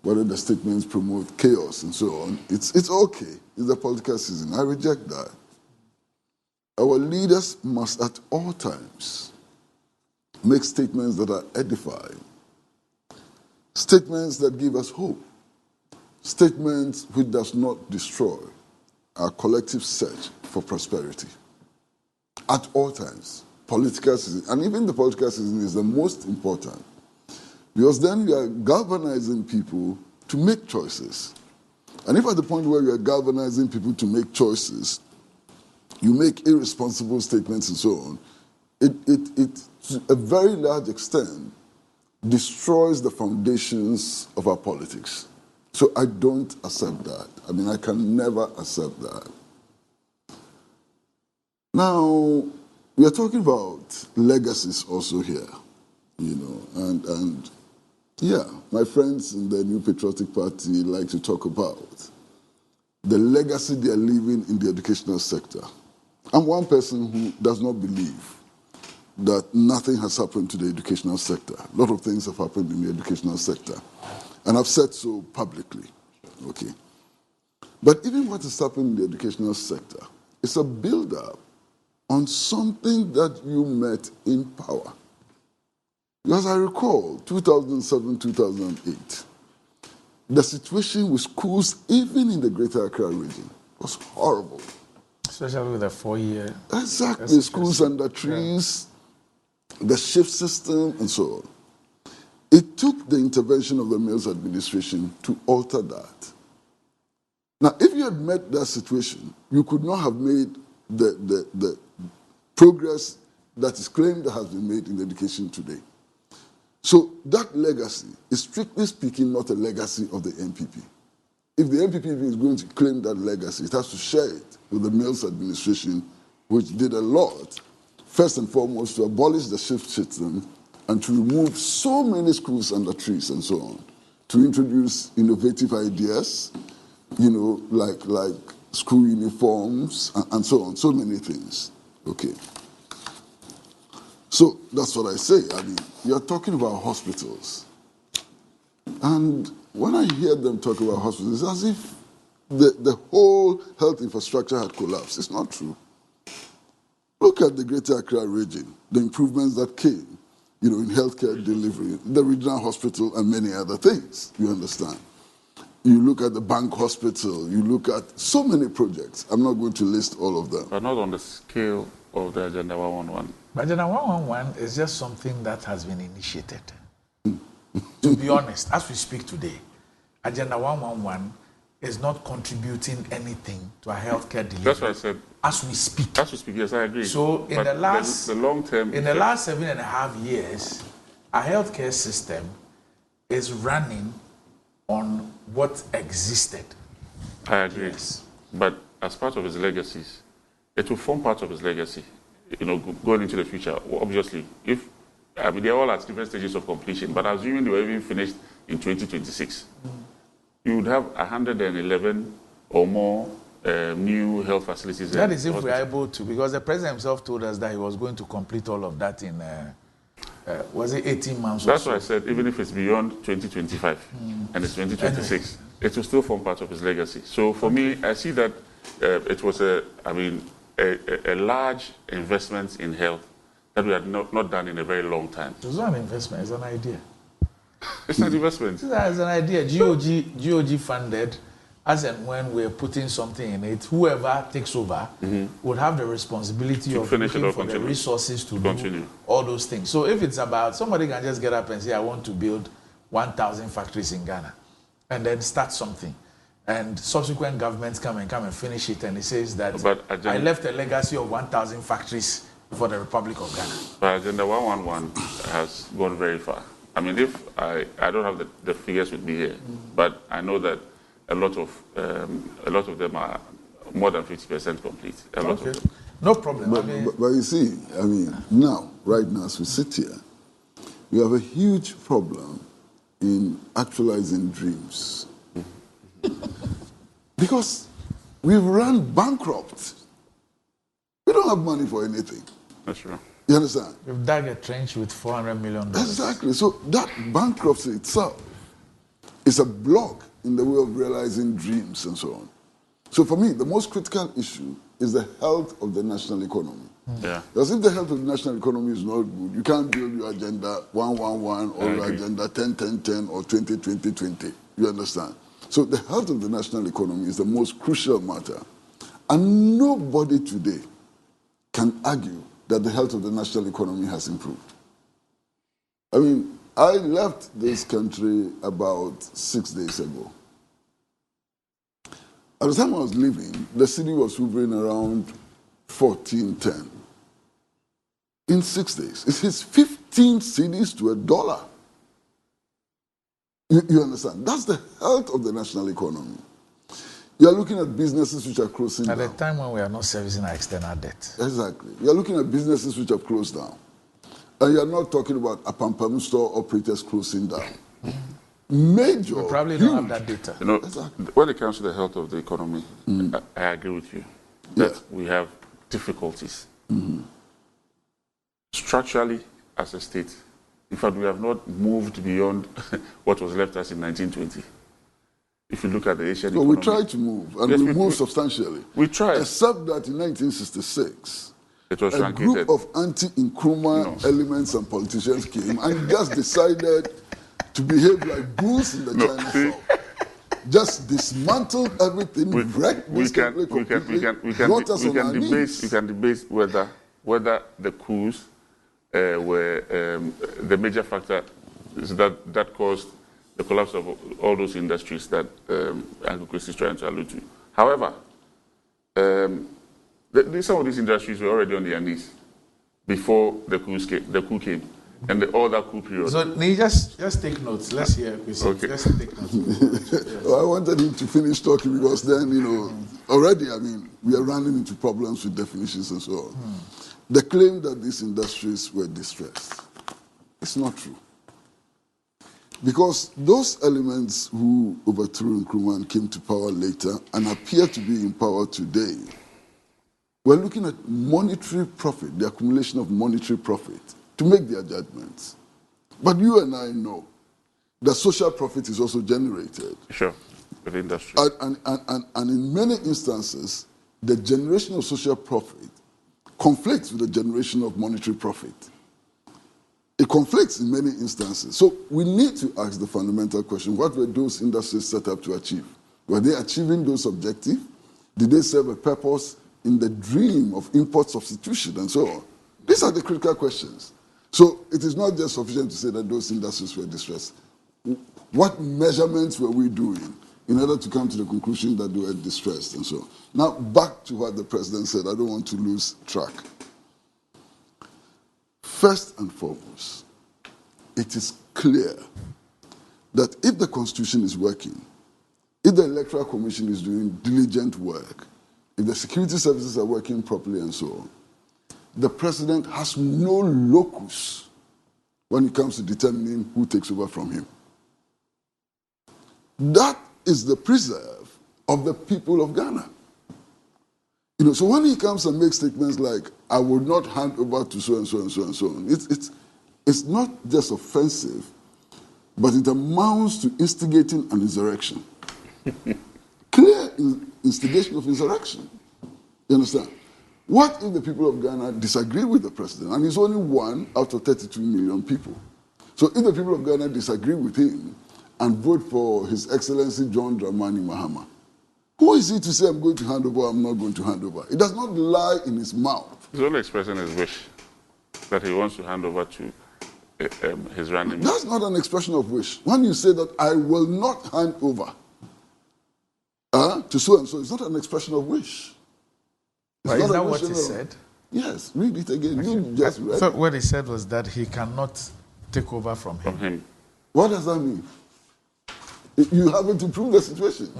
whether the statements promote chaos and so on. It's okay. It's the political season. I reject that. Our leaders must at all times make statements that are edifying, statements that give us hope, statements which does not destroy our collective search for prosperity. At all times, political season, and even the political season is the most important, because then you are galvanizing people to make choices. And if at the point where you are galvanizing people to make choices, you make irresponsible statements and so on, it to a very large extent destroys the foundations of our politics. So I don't accept that. I mean, I can never accept that. Now, we are talking about legacies also here, you know, and yeah, my friends in the New Patriotic Party like to talk about the legacy they are leaving in the educational sector. I'm one person who does not believe that nothing has happened to the educational sector. A lot of things have happened in the educational sector, and I've said so publicly, okay? But even what has happened in the educational sector is a build-up on something that you met in power. Because I recall 2007, 2008, the situation with schools, even in the Greater Accra region, was horrible. Especially with the 4-year. Exactly, schools under trees, the shift system, and so on. It took the intervention of the Mills administration to alter that. Now, if you had met that situation, you could not have made the progress that is claimed that has been made in education today. So that legacy is, strictly speaking, not a legacy of the NPP. If the NPP is going to claim that legacy, it has to share it with the Mills administration, which did a lot, first and foremost, to abolish the shift system and to remove so many schools under trees and so on, to introduce innovative ideas, you know, like school uniforms and so on, so many things. Okay. So that's what I say. I mean, you're talking about hospitals. And when I hear them talk about hospitals, it's as if the whole health infrastructure had collapsed. It's not true. Look at the Greater Accra region, the improvements that came, you know, in healthcare delivery, the regional hospital, and many other things, you understand. You look at the bank hospital, you look at so many projects. I'm not going to list all of them. But not on the scale of the Agenda 111. But Agenda 111 is just something that has been initiated. To be honest, as we speak today, Agenda 111 is not contributing anything to our healthcare delivery. That's what I said. As we speak. As we speak, yes, I agree. So in the last long term, in the last 7.5 years, our healthcare system is running on what existed. I agree. Yes. But as part of his legacies, it will form part of his legacy, you know, going into the future. Obviously, they're all at different stages of completion, but assuming they were even finished in 2026, you would have 111 or more new health facilities. That is if we are able to, because the president himself told us that he was going to complete all of that in, was it 18 months That's or so? why I said, even if it's beyond 2025 and it's 2026, it will still form part of his legacy. So for me, I see that it was a large investment in health that we had not done in a very long time. It's not an investment, it's an idea. It's an investment. It's an idea. GOG funded, as and when we're putting something in it, whoever takes over would have the responsibility of looking for the resources to do all those things. So if it's about, somebody can just get up and say, I want to build 1,000 factories in Ghana, and then start something. And subsequent governments come and finish it, and it says that I left a legacy of 1,000 factories for the Republic of Ghana. But Agenda 111 has gone very far. I mean, if I don't have the figures with me here, but I know that a lot of them are more than 50% complete. A lot of them. No problem. But you see, I mean, now, right now, as we sit here, we have a huge problem in actualizing dreams. Because we've run bankrupt. We don't have money for anything. That's true. You understand? We've dug a trench with $400 million. Exactly. So that bankruptcy itself It's a block in the way of realizing dreams and so on. So for me, the most critical issue is the health of the national economy. Yeah. Because if the health of the national economy is not good, you can't build your agenda 1-1-1 or your agenda 10-10-10 or 20-20-20. You understand? So the health of the national economy is the most crucial matter. And nobody today can argue that the health of the national economy has improved. I mean, I left this country about 6 days ago. At the time I was leaving, the city was hovering around 14.10. In 6 days, it hits 15 cities to $1. You understand? That's the health of the national economy. You are looking at businesses which are closing down. At a time when we are not servicing our external debt. Exactly. You are looking at businesses which have closed down. And you are not talking about a Pampam store operators closing down. Major. We probably don't have that data. You know, when it comes to the health of the economy, I agree with you that we have difficulties. Structurally, as a state, in fact, we have not moved beyond what was left us in 1920. If you look at the Asian economy. Well, we tried to move, and we moved substantially. We tried. Except that in 1966, it was a group of anti-Nkrumah elements and politicians came and just decided to behave like bulls in the China South. Just dismantled everything, wrecked this country completely, brought us on our knees. We can debate whether the coups were the major factor is that caused the collapse of all those industries that Uncle Chris is trying to allude to. However, some of these industries were already on their knees before the coup came. And the other coup period. So, just take notes. Let's hear Chris. Okay. Just take notes. Well, I wanted him to finish talking because then, already, we are running into problems with definitions and so on. The claim that these industries were distressed, it's not true. Because those elements who overthrew Nkrumah and came to power later and appear to be in power today, we're looking at monetary profit, the accumulation of monetary profit, to make their judgments. But you and I know that social profit is also generated. Sure, with industry. And in many instances, the generation of social profit conflicts with the generation of monetary profit. It conflicts in many instances. So we need to ask the fundamental question, what were those industries set up to achieve? Were they achieving those objectives? Did they serve a purpose in the dream of import substitution and so on? These are the critical questions. So it is not just sufficient to say that those industries were distressed. What measurements were we doing in order to come to the conclusion that they were distressed and so on? Now, back to what the president said. I don't want to lose track. First and foremost, it is clear that if the Constitution is working, if the Electoral Commission is doing diligent work, if the security services are working properly and so on, the president has no locus when it comes to determining who takes over from him. That is the preserve of the people of Ghana. So when he comes and makes statements like, I will not hand over to so and so and so and so on, it's not just offensive, but it amounts to instigating an insurrection. Clear instigation of insurrection. You understand? What if the people of Ghana disagree with the president? And he's only one out of 32 million people. So if the people of Ghana disagree with him and vote for His Excellency John Dramani Mahama, who is he to say, I'm going to hand over, I'm not going to hand over? It does not lie in his mouth. He's only expressing his wish that he wants to hand over to his running mate. That's not an expression of wish. When you say that I will not hand over to so-and-so, it's not an expression of wish. Is that what he said? Yes, read it again. Okay. You just read So it. what he said was that he cannot take over from him. What does that mean? You haven't improved the situation.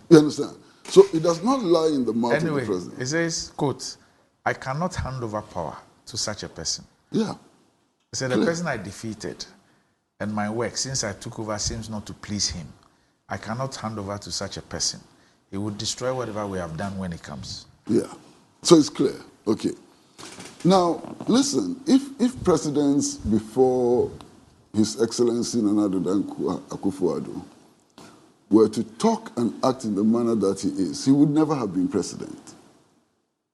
You understand? So it does not lie in the mouth of the president. He says, quote, I cannot hand over power to such a person. Yeah. He said, the person I defeated and my work since I took over seems not to please him. I cannot hand over to such a person. He would destroy whatever we have done when he comes. Yeah. So it's clear. Okay. Now, listen, if presidents before His Excellency Nana Kufuor were to talk and act in the manner that he is, he would never have been president.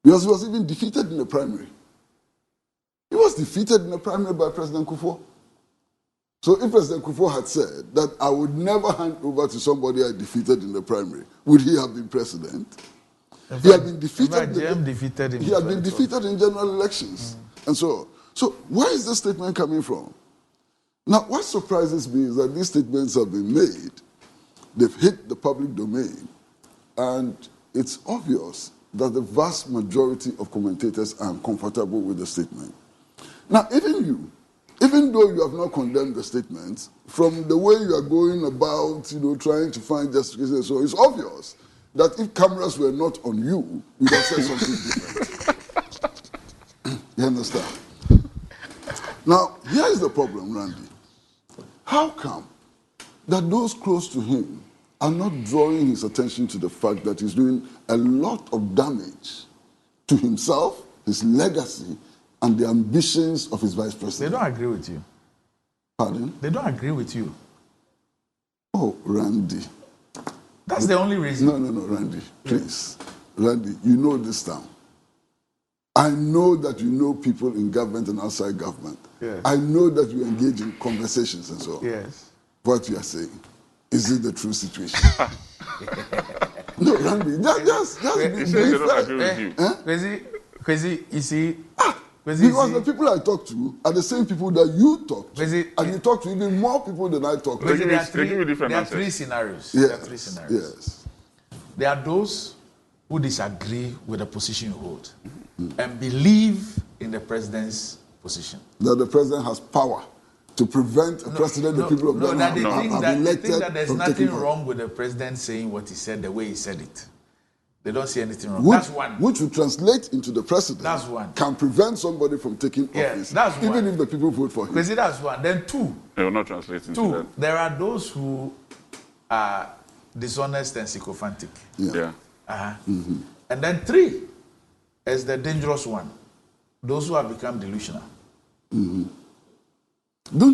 Because he was even defeated in the primary. He was defeated in the primary by President Kufuor. So if President Kufuor had said that I would never hand over to somebody I defeated in the primary, would he have been president? He had been defeated. He had been defeated in general elections, and so on. So where is this statement coming from? Now, what surprises me is that these statements have been made. They've hit the public domain, and it's obvious that the vast majority of commentators are uncomfortable with the statement. Now, even you, even though you have not condemned the statement, from the way you are going about, trying to find justification, so it's obvious that if cameras were not on you, you would have said something different. You understand? Now, here is the problem, Randy. How come that those close to him are not drawing his attention to the fact that he's doing a lot of damage to himself, his legacy, and the ambitions of his vice president? They don't agree with you. Pardon? They don't agree with you. Oh, Randy. That's the only reason. No, Randy, please. Randy, you know this town. I know that you know people in government and outside government. Yes. I know that you engage in conversations and so on. Yes. What you are saying, is it the true situation? No, Randy, just He says they don't agree with you. Crazy, you see. Because the people I talk to are the same people that you talk to. And you talk to even more people than I talk to. There are three scenarios. Yes, there are three scenarios. Yes. There are those who disagree with the position you hold and believe in the president's position. That the president has power to prevent a president the people of Ghana have elected. They think that there's nothing wrong with the president saying what he said the way he said it. They don't see anything wrong. That's one. Which would translate into the president. That's one. Can prevent somebody from taking office. That's one. Even if the people vote for him. That's one. Then two. They will not translate into that. There are those who are dishonest and sycophantic. Yeah. And then three is the dangerous one. Those who have become delusional. Don't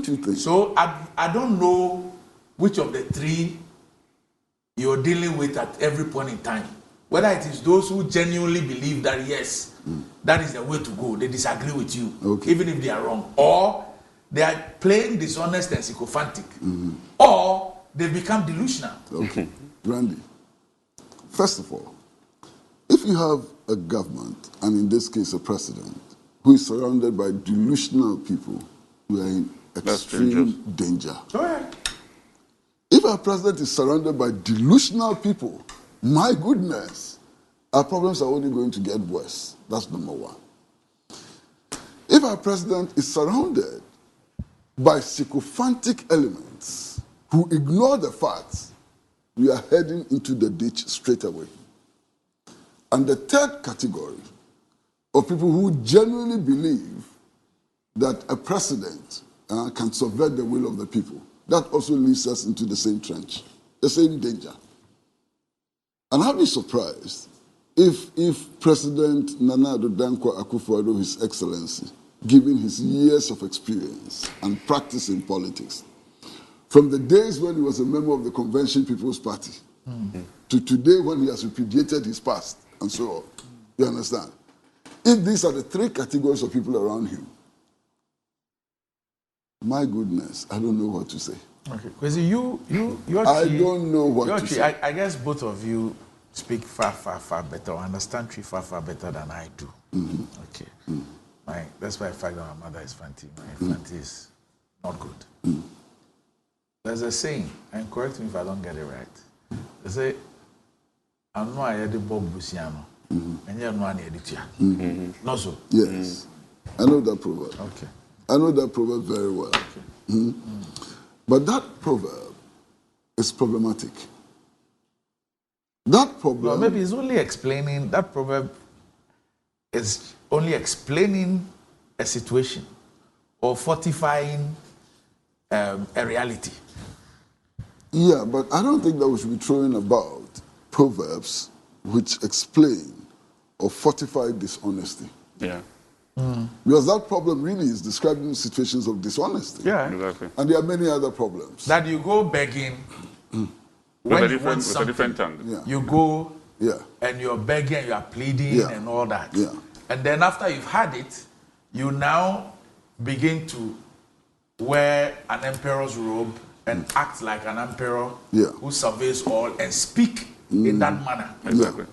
you think? So I don't know which of the three you're dealing with at every point in time. Whether it is those who genuinely believe that, yes, that is the way to go, they disagree with you, even if they are wrong, or they are playing dishonest and sycophantic, or they become delusional. Okay. Randy, first of all, if you have a government, and in this case a president, who is surrounded by delusional people who are in extreme danger. If our president is surrounded by delusional people, my goodness, our problems are only going to get worse. That's number one. If our president is surrounded by sycophantic elements who ignore the facts, we are heading into the ditch straight away. And the third category of people who genuinely believe that a president can subvert the will of the people, that also leads us into the same trench, the same danger. And I'll be surprised if President Nana Addo Dankwa Akufo-Addo, His Excellency, given his years of experience and practice in politics, from the days when he was a member of the Convention People's Party to today when he has repudiated his past and so on, you understand? If these are the three categories of people around him, my goodness, I don't know what to say. Okay, because I don't know what to say. I guess both of you speak far better, or understand tree far better than I do. Okay. That's why I fact that my mother is Fanti. My Fanti is not good. There's a saying, and correct me if I don't get it right. They say, I know I had the Bob Busiano, and you know I need it. Not so. Yes. I know that proverb. Okay. I know that proverb very well. Okay. But that proverb is problematic. That proverb... Well, maybe it's only explaining, that proverb is only explaining a situation or fortifying a reality. Yeah, but I don't think that we should be throwing about proverbs which explain or fortify dishonesty. Yeah. Because that problem really is describing situations of dishonesty. Yeah. Exactly. And there are many other problems. That you go begging when with you want a something, different tongue. Yeah. you go Yeah. and you're begging and you're pleading Yeah. and all that. Yeah. And then after you've had it, you now begin to wear an emperor's robe and act like an emperor who surveys all and speak in that manner. Exactly.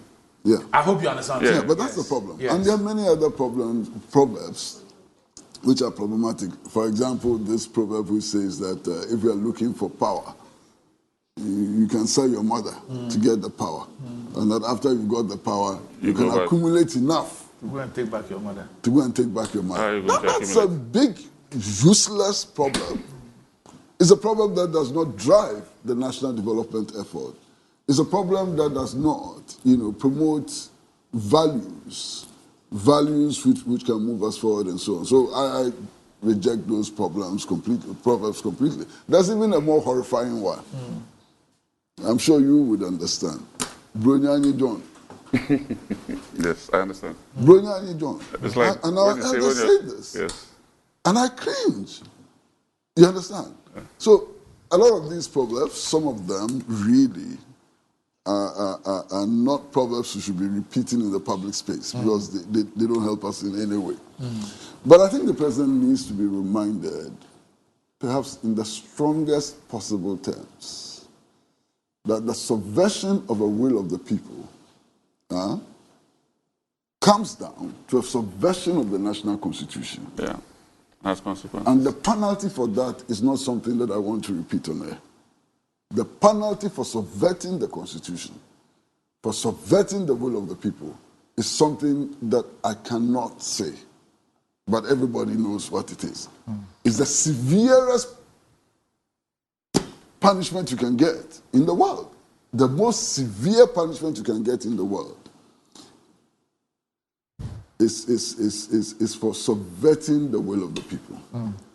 Yeah. I hope you understand. Yeah, but that's the problem. Yes. And there are many other proverbs which are problematic. For example, this proverb which says that if you are looking for power, you can sell your mother to get the power. And that after you've got the power, you can accumulate enough to go and take back your mother. To go and take back your mother. That's a big, useless problem. It's a problem that does not drive the national development effort. It's a problem that does not, promote values which can move us forward and so on. So I reject those proverbs completely. There's even a more horrifying one. I'm sure you would understand. Bronyani John. Yes, I understand. Bronyani John. It's like and I say this. Yes. And I cringe. You understand? Yeah. So a lot of these proverbs, some of them really are not proverbs we should be repeating in the public space because they don't help us in any way. But I think the president needs to be reminded, perhaps in the strongest possible terms, that the subversion of a will of the people comes down to a subversion of the national constitution. Yeah, that's consequence. And the penalty for that is not something that I want to repeat on air. The penalty for subverting the constitution, for subverting the will of the people, is something that I cannot say, but everybody knows what it is. It's the severest punishment you can get in the world. The most severe punishment you can get in the world is for subverting the will of the people.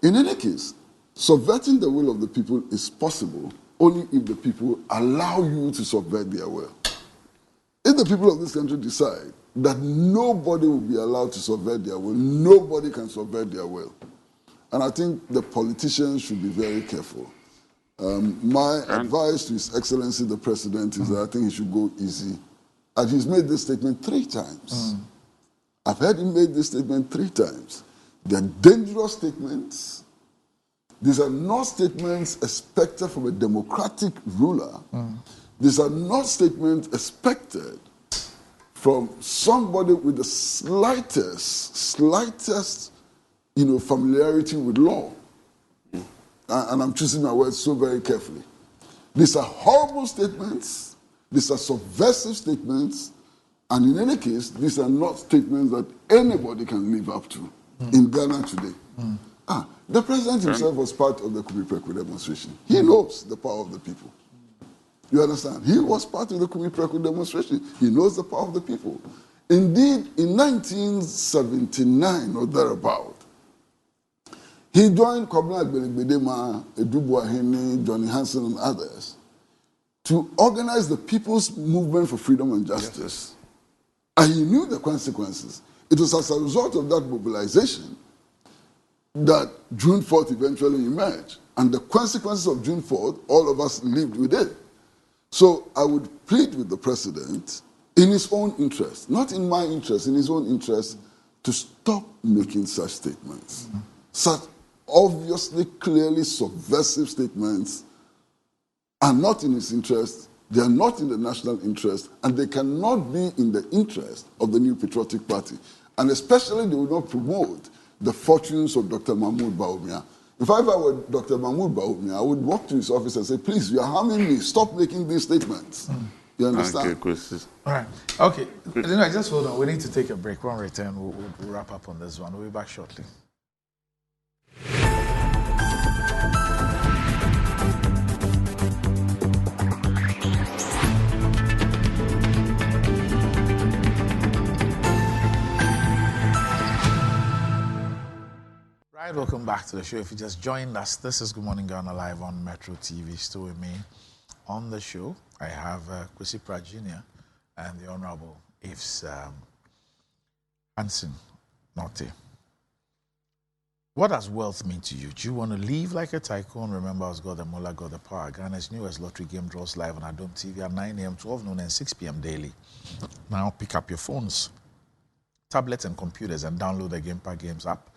In any case, subverting the will of the people is possible only if the people allow you to subvert their will. If the people of this country decide that nobody will be allowed to subvert their will, nobody can subvert their will. And I think the politicians should be very careful. My advice to His Excellency the President is that I think he should go easy. And he's made this statement 3 times. I've heard him make this statement 3 times. They're dangerous statements. These are not statements expected from a democratic ruler. These are not statements expected from somebody with the slightest, familiarity with law. And I'm choosing my words so very carefully. These are horrible statements. These are subversive statements. And in any case, these are not statements that anybody can live up to in Ghana today. The president himself was part of the Kufuor demonstration. He knows the power of the people. You understand? He was part of the Kufuor demonstration. He knows the power of the people. Indeed, in 1979 or thereabout, he joined Kobna Gbelegbedema, Edubua Hene, Johnny Hansen, and others to organize the People's Movement for Freedom and Justice. And he knew the consequences. It was as a result of that mobilization that June 4th eventually emerged. And the consequences of June 4th, all of us lived with it. So I would plead with the president, in his own interest, not in my interest, in his own interest, to stop making such statements. Such obviously, clearly subversive statements are not in his interest, they are not in the national interest, and they cannot be in the interest of the New Patriotic Party. And especially they will not promote the fortunes of Dr. Mahmoud Bawumia. If I were Dr. Mahmoud Bawumia, I would walk to his office and say, please, you are harming me. Stop making these statements. You understand? Okay, all right. Okay. Just hold on. We need to take a break. When we return, we'll wrap up on this one. We'll be back shortly. Right, welcome back to the show. If you just joined us, this is Good Morning Ghana Live on Metro TV. Still with me on the show, I have Kufuor Jr. and the Honorable Ifs Hansen Norte. What does wealth mean to you? Do you want to live like a tycoon? Remember, as God the Mullah, God the Power. Ghana's newest lottery game draws live on Adom TV at 9 a.m., 12 noon, and 6 p.m. daily. Now pick up your phones, tablets, and computers and download the Game Park Games app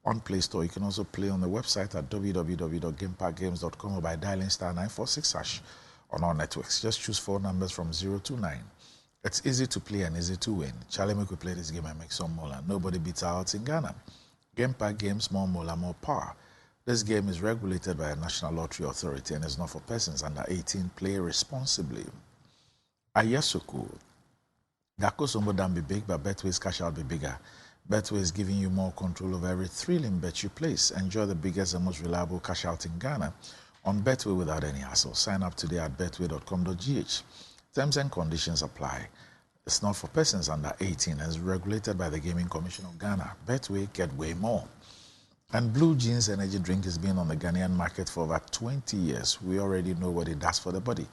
on Play Store. You can also play on the website at www.gameparkgames.com or by dialing *946# on our networks. Just choose 4 numbers from 0 to 9. It's easy to play and easy to win. Charlie, make we play this game and make some mola. Nobody beats our odds in Ghana. Game Park Games, more mola, more power. This game is regulated by a National Lottery Authority and is not for persons under 18. Play responsibly. Ayesuku. Dako Sombo Dan be big, but Betway's cash out be bigger. Betway is giving you more control over every thrilling bet you place. Enjoy the biggest and most reliable cash out in Ghana on Betway without any hassle. Sign up today at betway.com.gh. Terms and conditions apply. It's not for persons under 18 and is regulated by the Gaming Commission of Ghana. Betway, get way more. And Blue Jeans energy drink has been on the Ghanaian market for over 20 years. We already know what it does for the body.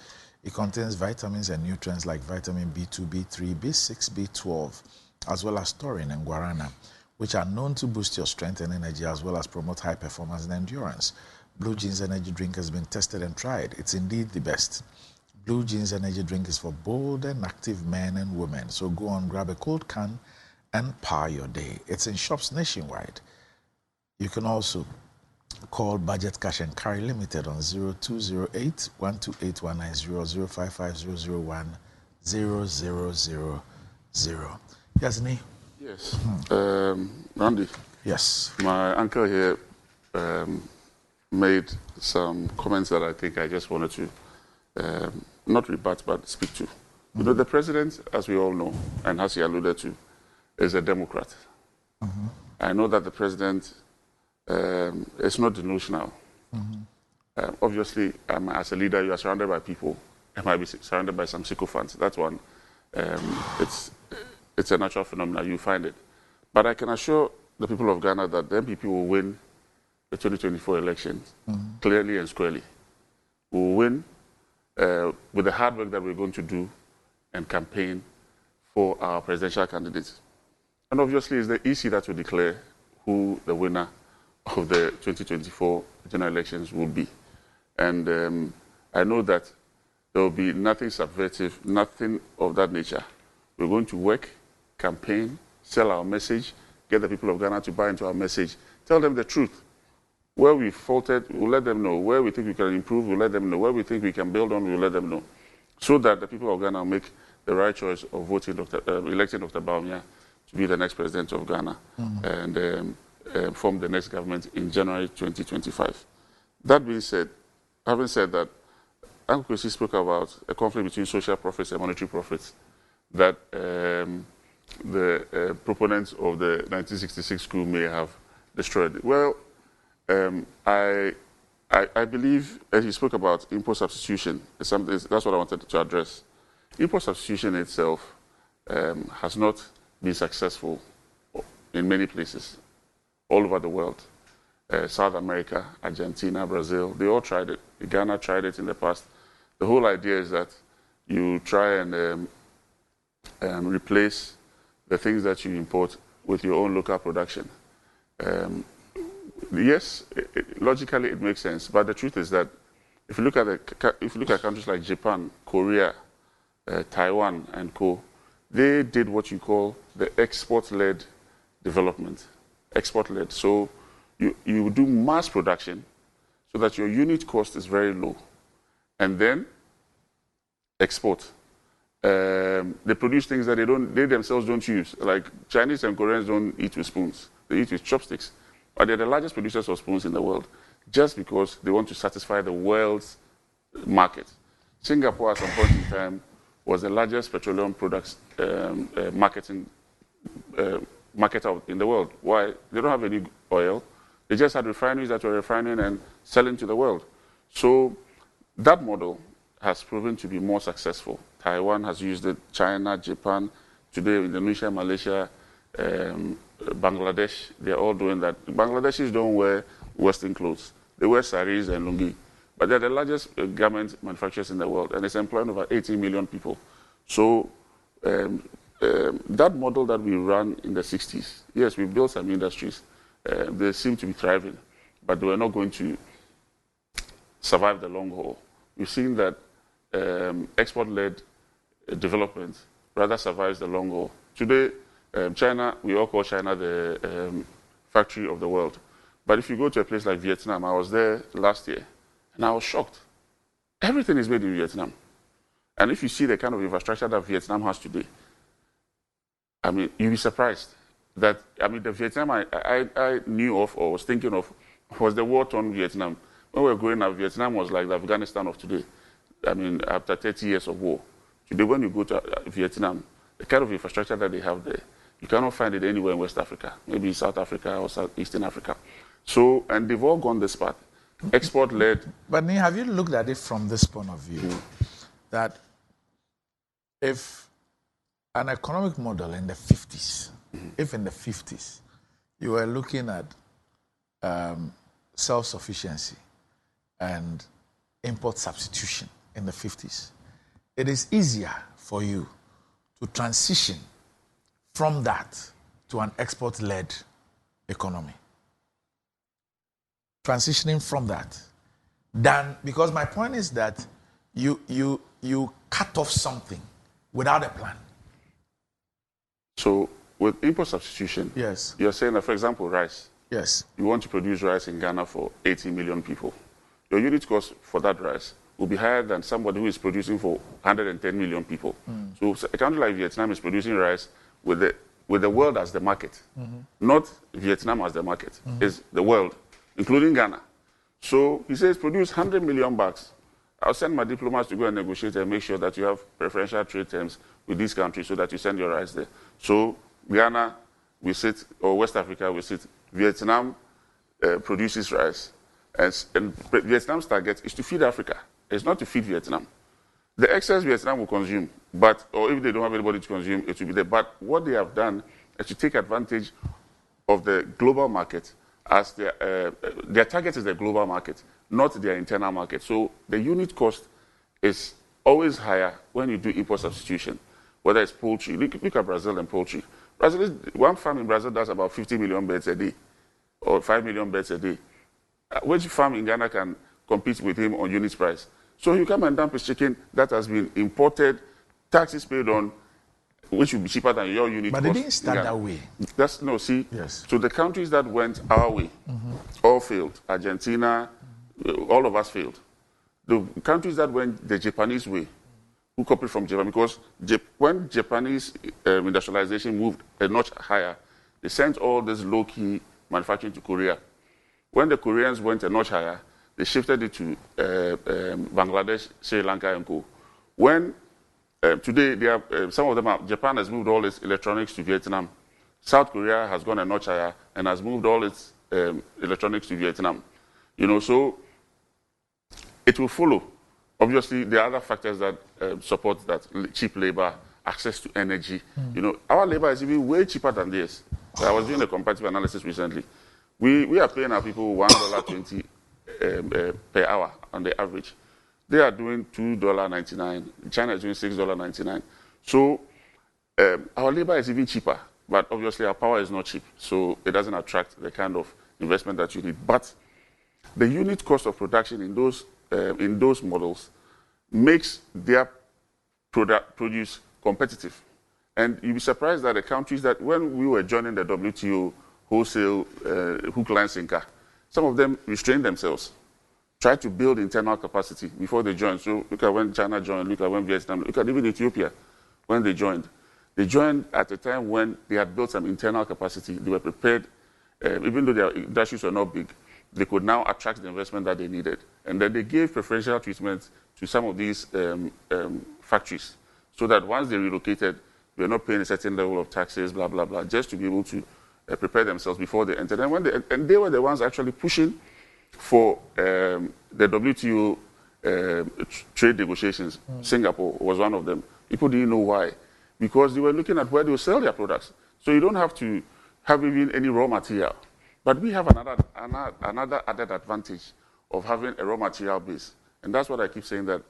It contains vitamins and nutrients like vitamin B2, B3, B6, B12, as well as taurine and guarana, which are known to boost your strength and energy as well as promote high performance and endurance. Blue Jeans energy drink has been tested and tried. It's indeed the best. Blue Jeans energy drink is for bold and active men and women. So go on, grab a cold can and power your day. It's in shops nationwide. You can also call Budget Cash and Carry Limited on 0208 128 190 055 000. Yes, Ni? Yes. Randy. Yes. My uncle here made some comments that I think I just wanted to not rebut, but speak to. You know, the president, as we all know, and as he alluded to, is a Democrat. I know that the president is not delusional. Obviously, as a leader, you are surrounded by people. You might be surrounded by some sycophants. That's one. It's a natural phenomenon. You find it. But I can assure the people of Ghana that the MPP will win the 2024 elections clearly and squarely. We will win with the hard work that we're going to do and campaign for our presidential candidates. And obviously, it's the EC that will declare who the winner of the 2024 general elections will be. And I know that there will be nothing subversive, nothing of that nature. We're going to work, campaign, sell our message, get the people of Ghana to buy into our message, tell them the truth. Where we faltered, we'll let them know. Where we think we can improve, we'll let them know. Where we think we can build on, we'll let them know. So that the people of Ghana make the right choice of voting electing Dr. Bawumia to be the next president of Ghana and form the next government in January 2025. That being said, having said that, Uncle Kwesi spoke about a conflict between social profits and monetary profits that the proponents of the 1966 coup may have destroyed. Well, I believe, as he spoke about import substitution, that's what I wanted to address. Import substitution itself has not been successful in many places all over the world. South America, Argentina, Brazil, they all tried it. Ghana tried it in the past. The whole idea is that you try and replace the things that you import with your own local production. Yes, logically it makes sense, but the truth is that if you look at countries like Japan, Korea, Taiwan, and co, they did what you call the export-led development. Export-led. So you do mass production so that your unit cost is very low, and then export. They produce things that they themselves don't use. Like Chinese and Koreans don't eat with spoons; they eat with chopsticks. But they're the largest producers of spoons in the world, just because they want to satisfy the world's market. Singapore, at some point in time, was the largest petroleum products marketer in the world. Why? They don't have any oil. They just had refineries that were refining and selling to the world. So that model has proven to be more successful. Taiwan has used it, China, Japan, today Indonesia, Malaysia, Bangladesh, they're all doing that. Bangladeshis don't wear Western clothes. They wear saris and lungi. But they're the largest garment manufacturers in the world, and it's employing over 80 million people. So that model that we ran in the 60s, yes, we built some industries, they seem to be thriving, but they were not going to survive the long haul. We've seen that export-led development rather survives the long haul. Today, China, we all call China the factory of the world. But if you go to a place like Vietnam, I was there last year, and I was shocked. Everything is made in Vietnam. And if you see the kind of infrastructure that Vietnam has today, I mean, you'll be surprised that, I mean, the Vietnam I knew of or was thinking of was the war-torn Vietnam. When we were growing up, Vietnam was like the Afghanistan of today. I mean, after 30 years of war. Today, when you go to Vietnam, the kind of infrastructure that they have there, you cannot find it anywhere in West Africa, maybe South Africa or Southeastern Africa. So, and they've all gone this path, export-led. But Ni, have you looked at it from this point of view? That if an economic model in the 50s, if in the 50s, you were looking at self-sufficiency and import substitution in the 50s, it is easier for you to transition from that to an export-led economy. Transitioning from that, than, because my point is that you cut off something without a plan. So with import substitution, yes, you're saying that, for example, rice. Yes. You want to produce rice in Ghana for 80 million people. Your unit cost for that rice will be higher than somebody who is producing for 110 million people. So a country like Vietnam is producing rice with the world as the market, not Vietnam as the market. It's the world, including Ghana. So he says, produce 100 million bucks. I'll send my diplomats to go and negotiate and make sure that you have preferential trade terms with these countries so that you send your rice there. So Ghana, we sit, or West Africa, we sit. Vietnam produces rice. And Vietnam's target is to feed Africa. It's not to feed Vietnam. The excess Vietnam will consume, but, or if they don't have anybody to consume, it will be there. But what they have done is to take advantage of the global market as their target is the global market, not their internal market. So the unit cost is always higher when you do import substitution, whether it's poultry. Look at Brazil and poultry. One farm in Brazil does about 50 million birds a day, or 5 million birds a day. Which farm in Ghana can compete with him on unit price? So you come and dump his chicken that has been imported, taxes paid on, which will be cheaper than your unit cost. But they didn't start that way. Yes. So the countries that went our way all failed. Argentina, all of us failed. The countries that went the Japanese way, who copied from Japan, because when Japanese industrialization moved a notch higher, they sent all this low-key manufacturing to Korea. When the Koreans went a notch higher, they shifted it to Bangladesh, Sri Lanka, and co. When today, they have, some of them Japan has moved all its electronics to Vietnam. South Korea has gone a notch higher and has moved all its electronics to Vietnam. You know, so it will follow. Obviously, there are other factors that support that: cheap labor, access to energy. You know, our labor is even way cheaper than theirs. So I was doing a comparative analysis recently. We are paying our people $1.20 per hour on the average. They are doing $2.99. China is doing $6.99. So our labor is even cheaper, but obviously our power is not cheap. So it doesn't attract the kind of investment that you need. But the unit cost of production in those models makes their produce competitive. And you'll be surprised that the countries that, when we were joining the WTO wholesale hook, line, sinker, some of them restrained themselves, tried to build internal capacity before they joined. So look at when China joined, look at when Vietnam, look at even Ethiopia when they joined. They joined at a time when they had built some internal capacity. They were prepared, even though their industries were not big, they could now attract the investment that they needed. And then they gave preferential treatment to some of these factories so that once they relocated, they were not paying a certain level of taxes, blah, blah, blah, just to be able to prepare themselves before they entered. And they were the ones actually pushing for the WTO trade negotiations. Singapore was one of them. People didn't know why, because they were looking at where they would sell their products. So you don't have to have even any raw material. But we have another added advantage of having a raw material base. And that's what I keep saying, that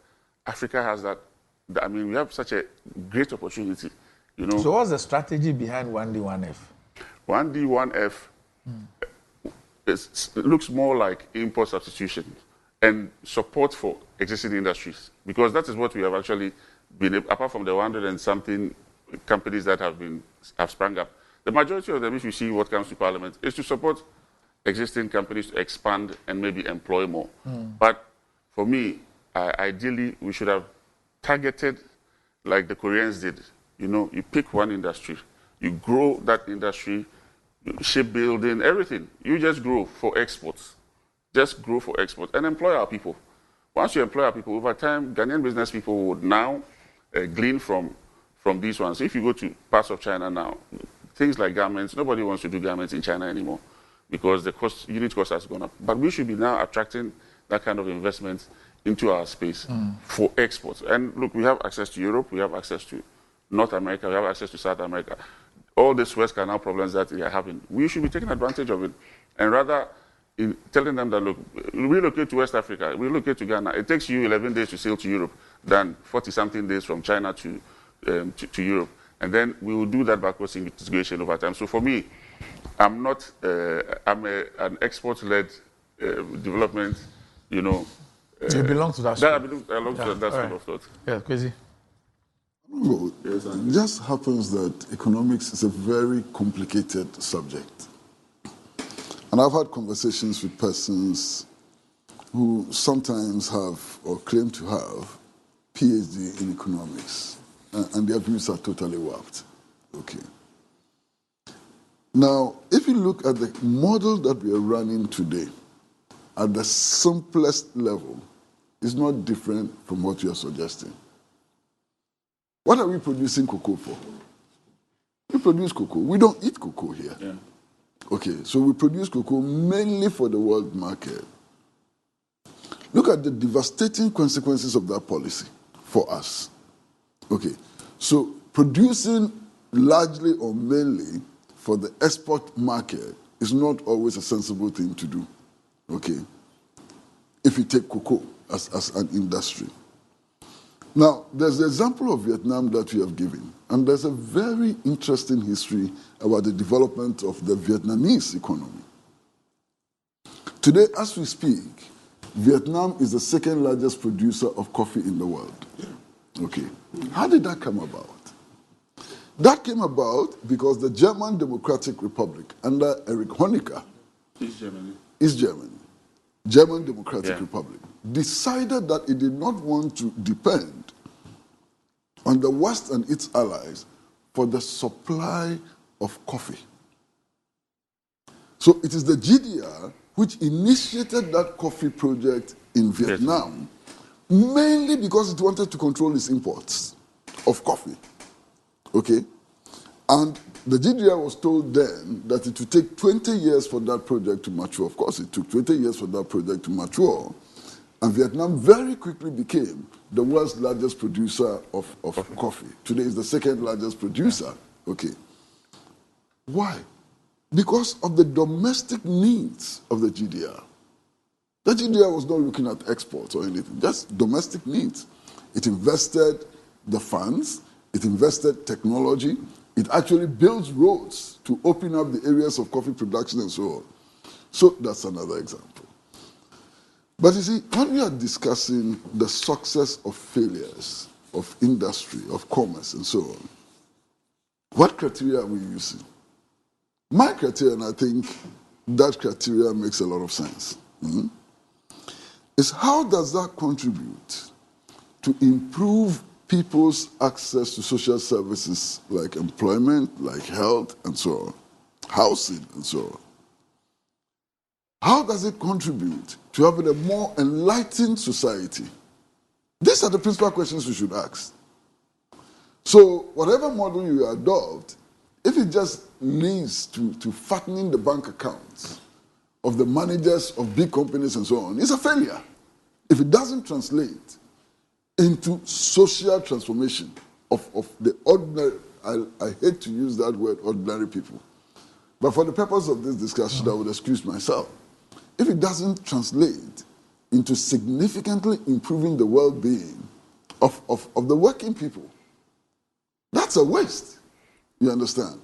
Africa has that. I mean, we have such a great opportunity. You know. So what's the strategy behind 1D, 1F? 1D, 1F, it looks more like import substitution and support for existing industries, because that is what we have actually been, apart from the 100 and something companies that have sprung up. The majority of them, if you see what comes to Parliament, is to support existing companies to expand and maybe employ more. But for me, ideally, we should have targeted like the Koreans did. You know, you pick one industry, you grow that industry, shipbuilding, everything. You just grow for exports. Just grow for exports and employ our people. Once you employ our people, over time, Ghanaian business people would now glean from these ones. If you go to parts of China now, things like garments, nobody wants to do garments in China anymore because the unit cost has gone up. But we should be now attracting that kind of investment into our space for exports. And look, we have access to Europe, we have access to North America, we have access to South America. All these West Canal problems that they are having, we should be taking advantage of it. And rather, in telling them that, look, relocate to West Africa, relocate to Ghana. It takes you 11 days to sail to Europe than 40-something days from China to Europe. And then we will do that backwards integration over time. So for me, I'm not, I'm an export-led development, you know. You belong to that school. I belong to that school of thought. Yeah, crazy. Well, it just happens that economics is a very complicated subject. And I've had conversations with persons who sometimes have or claim to have PhD in economics, and their views are totally warped. Okay. Now, if you look at the model that we are running today, at the simplest level, is not different from what you are suggesting. What are we producing cocoa for? We produce cocoa. We don't eat cocoa here. Yeah. Okay, so we produce cocoa mainly for the world market. Look at the devastating consequences of that policy for us. Okay, so producing largely or mainly for the export market is not always a sensible thing to do. Okay, if you take cocoa as an industry. Now, there's the example of Vietnam that we have given, and there's a very interesting history about the development of the Vietnamese economy. Today, as we speak, Vietnam is the second largest producer of coffee in the world. Okay. How did that come about? That came about because the German Democratic Republic under Erich Honecker, East Germany, German Democratic Republic, decided that it did not want to depend on the West and its allies for the supply of coffee. So it is the GDR which initiated that coffee project in Vietnam, mainly because it wanted to control its imports of coffee. Okay? And the GDR was told then that it would take 20 years for that project to mature. Of course, it took 20 years for that project to mature. And Vietnam very quickly became the world's largest producer of coffee. Today is the second largest producer. Okay. Why? Because of the domestic needs of the GDR. The GDR was not looking at exports or anything, just domestic needs. It invested the funds, it invested technology, it actually builds roads to open up the areas of coffee production and so on. So that's another example. But you see, when we are discussing the success or failures of industry, of commerce and so on, what criteria are we using? My criteria, and I think that criteria makes a lot of sense, is how does that contribute to improve people's access to social services like employment, like health, and so on, housing, and so on? How does it contribute to having a more enlightened society? These are the principal questions we should ask. So whatever model you adopt, if it just leads to fattening the bank accounts of the managers of big companies and so on, it's a failure. If it doesn't translate into social transformation of the ordinary, I hate to use that word, ordinary people. But for the purpose of this discussion, I would excuse myself. If it doesn't translate into significantly improving the well-being of the working people, that's a waste. You understand?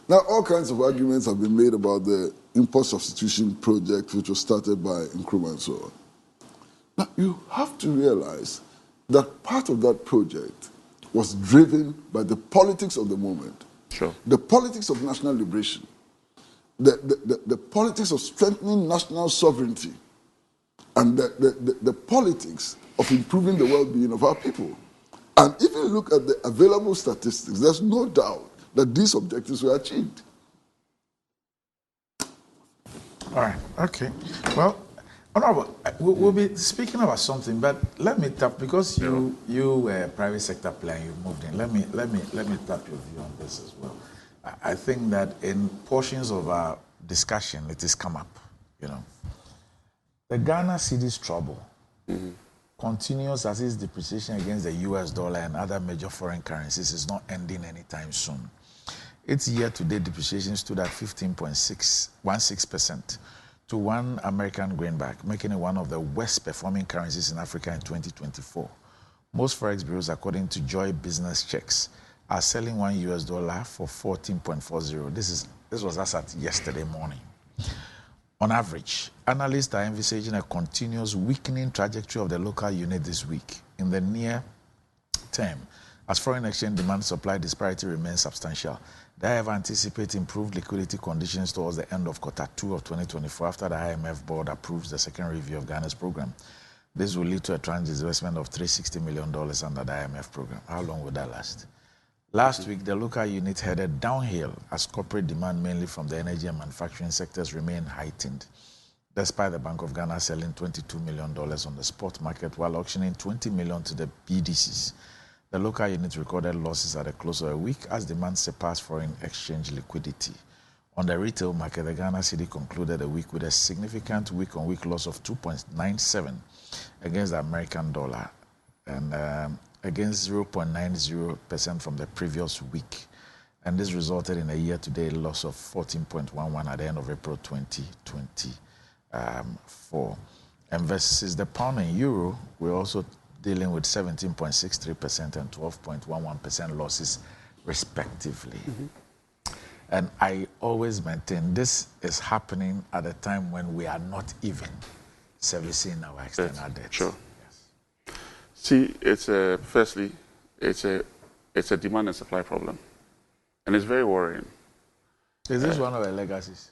Now, all kinds of arguments have been made about the import substitution project, which was started by Nkrumah and so on. Now, you have to realize that part of that project was driven by the politics of the moment. Sure. The politics of national liberation, the politics of strengthening national sovereignty, and the politics of improving the well-being of our people. And if you look at the available statistics, there's no doubt that these objectives were achieved. All right, okay. Well, Honorable, we'll be speaking about something, but let me tap, because you were a private sector player, you moved in. Let me tap your view on this as well. I think that in portions of our discussion, it has come up, The Ghana cedi's trouble continues as its depreciation against the US dollar and other major foreign currencies is not ending anytime soon. Its year-to-date depreciation stood at 15.16% to one American greenback, making it one of the worst-performing currencies in Africa in 2024. Most forex bureaus, according to Joy Business Checks, are selling $1 for 14.40. This was as at yesterday morning. On average, analysts are envisaging a continuous weakening trajectory of the local unit this week. In the near term, as foreign exchange demand-supply disparity remains substantial, they have anticipated improved liquidity conditions towards the end of Q2 of 2024 after the IMF board approves the second review of Ghana's program. This will lead to a tranche disbursement of $360 million under the IMF program. How long will that last? Last week, the local unit headed downhill as corporate demand, mainly from the energy and manufacturing sectors, remained heightened, despite the Bank of Ghana selling $22 million on the spot market while auctioning $20 million to the BDCs. The local unit recorded losses at the close of a week as demand surpassed foreign exchange liquidity. On the retail market, the Ghana cedi concluded the week with a significant week-on-week loss of 2.97 against the American dollar and against 0.90% from the previous week. And this resulted in a year-to-date loss of 14.11 at the end of April 2024. And versus the pound and euro, we're also dealing with 17.63% and 12.11% losses, respectively. And I always maintain this is happening at a time when we are not even servicing our external debt. Sure. Yes. See, firstly, it's a demand and supply problem, and it's very worrying. Is this one of our legacies?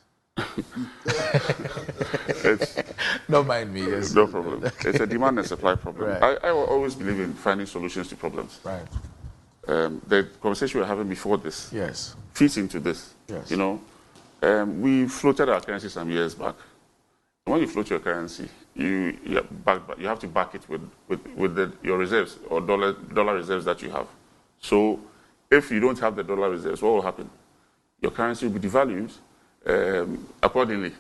Don't mind me. Yes. No problem. It's a demand and supply problem. Right. I will always believe in finding solutions to problems. Right. The conversation we were having before this fits into this. Yes. We floated our currency some years back. When you float your currency, you have to back it with your reserves or dollar reserves that you have. So if you don't have the dollar reserves, what will happen? Your currency will be devalued accordingly.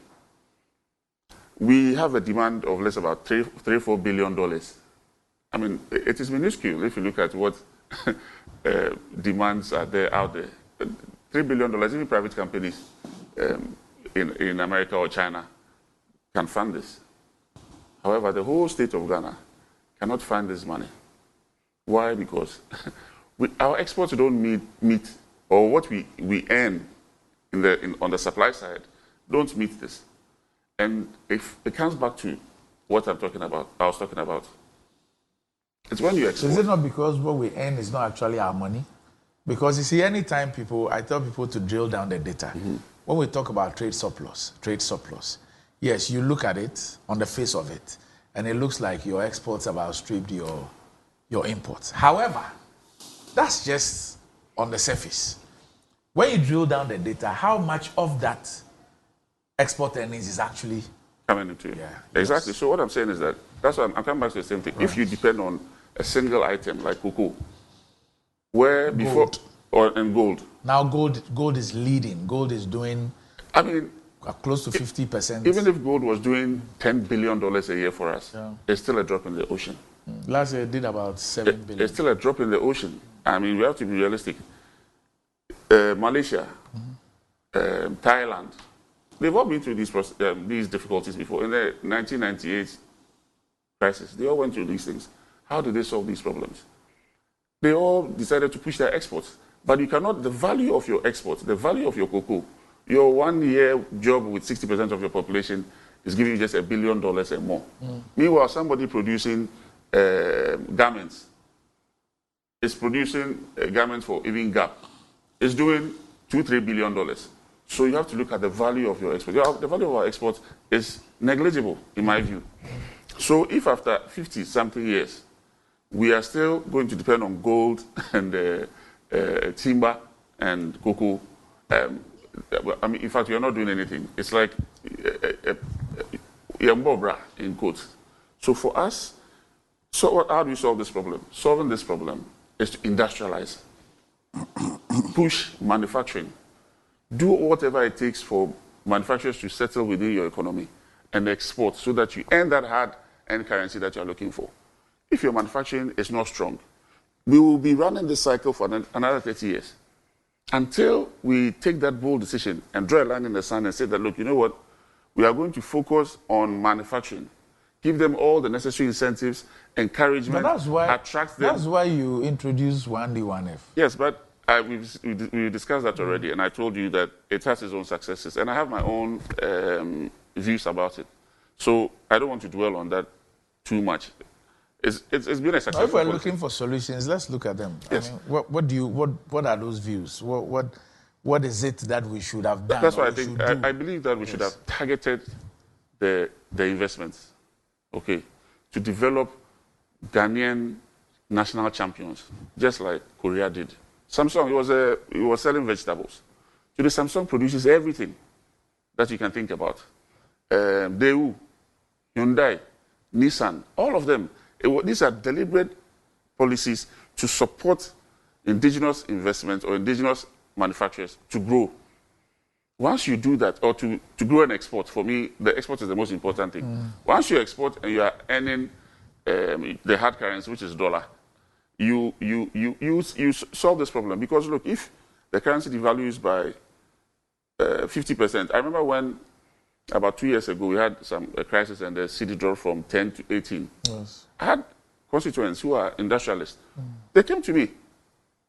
We have a demand of less about $4 billion. I mean, it is minuscule if you look at what demands are there out there. $3 billion, even private companies in America or China can fund this. However, the whole state of Ghana cannot find this money. Why? Because our exports don't meet or what we earn on the supply side don't meet this. And if it comes back to what I was talking about, it's when you export. Is it not because what we earn is not actually our money? Because you see, anytime I tell people to drill down the data, when we talk about trade surplus, yes, you look at it on the face of it, and it looks like your exports have outstripped your imports. However, that's just on the surface. When you drill down the data, how much of that export earnings is actually coming into it? Yeah, exactly. Yes. So what I'm saying is that's why I'm coming back to the same thing. Right. If you depend on a single item like cocoa, where before and gold. Now gold is leading. Gold is doing. I mean, close to 50%. Even if gold was doing $10 billion a year for us, it's still a drop in the ocean. Last year it did about $7 billion. It's still a drop in the ocean. I mean, we have to be realistic. Malaysia, Thailand, they've all been through these difficulties before. In the 1998 crisis, they all went through these things. How did they solve these problems? They all decided to push their exports. But you cannot, the value of your exports, the value of your cocoa, your 1 year job with 60% of your population is giving you just $1 billion and more. Meanwhile, somebody producing garments is producing garments for even Gap. It's doing $2-3 billion. So you have to look at the value of your export. The value of our export is negligible, in my view. So if after 50-something years, we are still going to depend on gold and timber and cocoa, I mean, in fact, you're not doing anything. It's like Yambobra in quotes. So for us, how do we solve this problem? Solving this problem is to industrialize, push manufacturing, do whatever it takes for manufacturers to settle within your economy and export so that you earn that hard-earned currency that you're looking for. If your manufacturing is not strong, we will be running this cycle for another 30 years until we take that bold decision and draw a line in the sand and say that, look, you know what? We are going to focus on manufacturing, give them all the necessary incentives, encouragement, attract them. That's why you introduced 1D, 1F. Yes, but we discussed that already, and I told you that it has its own successes, and I have my own views about it. So I don't want to dwell on that too much. It's been a successful. If we're looking for solutions, let's look at them. Yes. I mean, what are those views? What is it that we should have done? That's why I believe that we should have targeted the investments, okay, to develop Ghanaian national champions, just like Korea did. Samsung, it was selling vegetables. Today, Samsung produces everything that you can think about. Daewoo, Hyundai, Nissan, all of them. These are deliberate policies to support indigenous investment or indigenous manufacturers to grow. Once you do that, or to grow and export, for me, the export is the most important thing. Once you export and you are earning the hard currency, which is dollar, you solve this problem. Because look, if the currency devalues by 50%, I remember when about 2 years ago we had a crisis and the cedi dropped from 10 to 18. Yes. I had constituents who are industrialists. They came to me.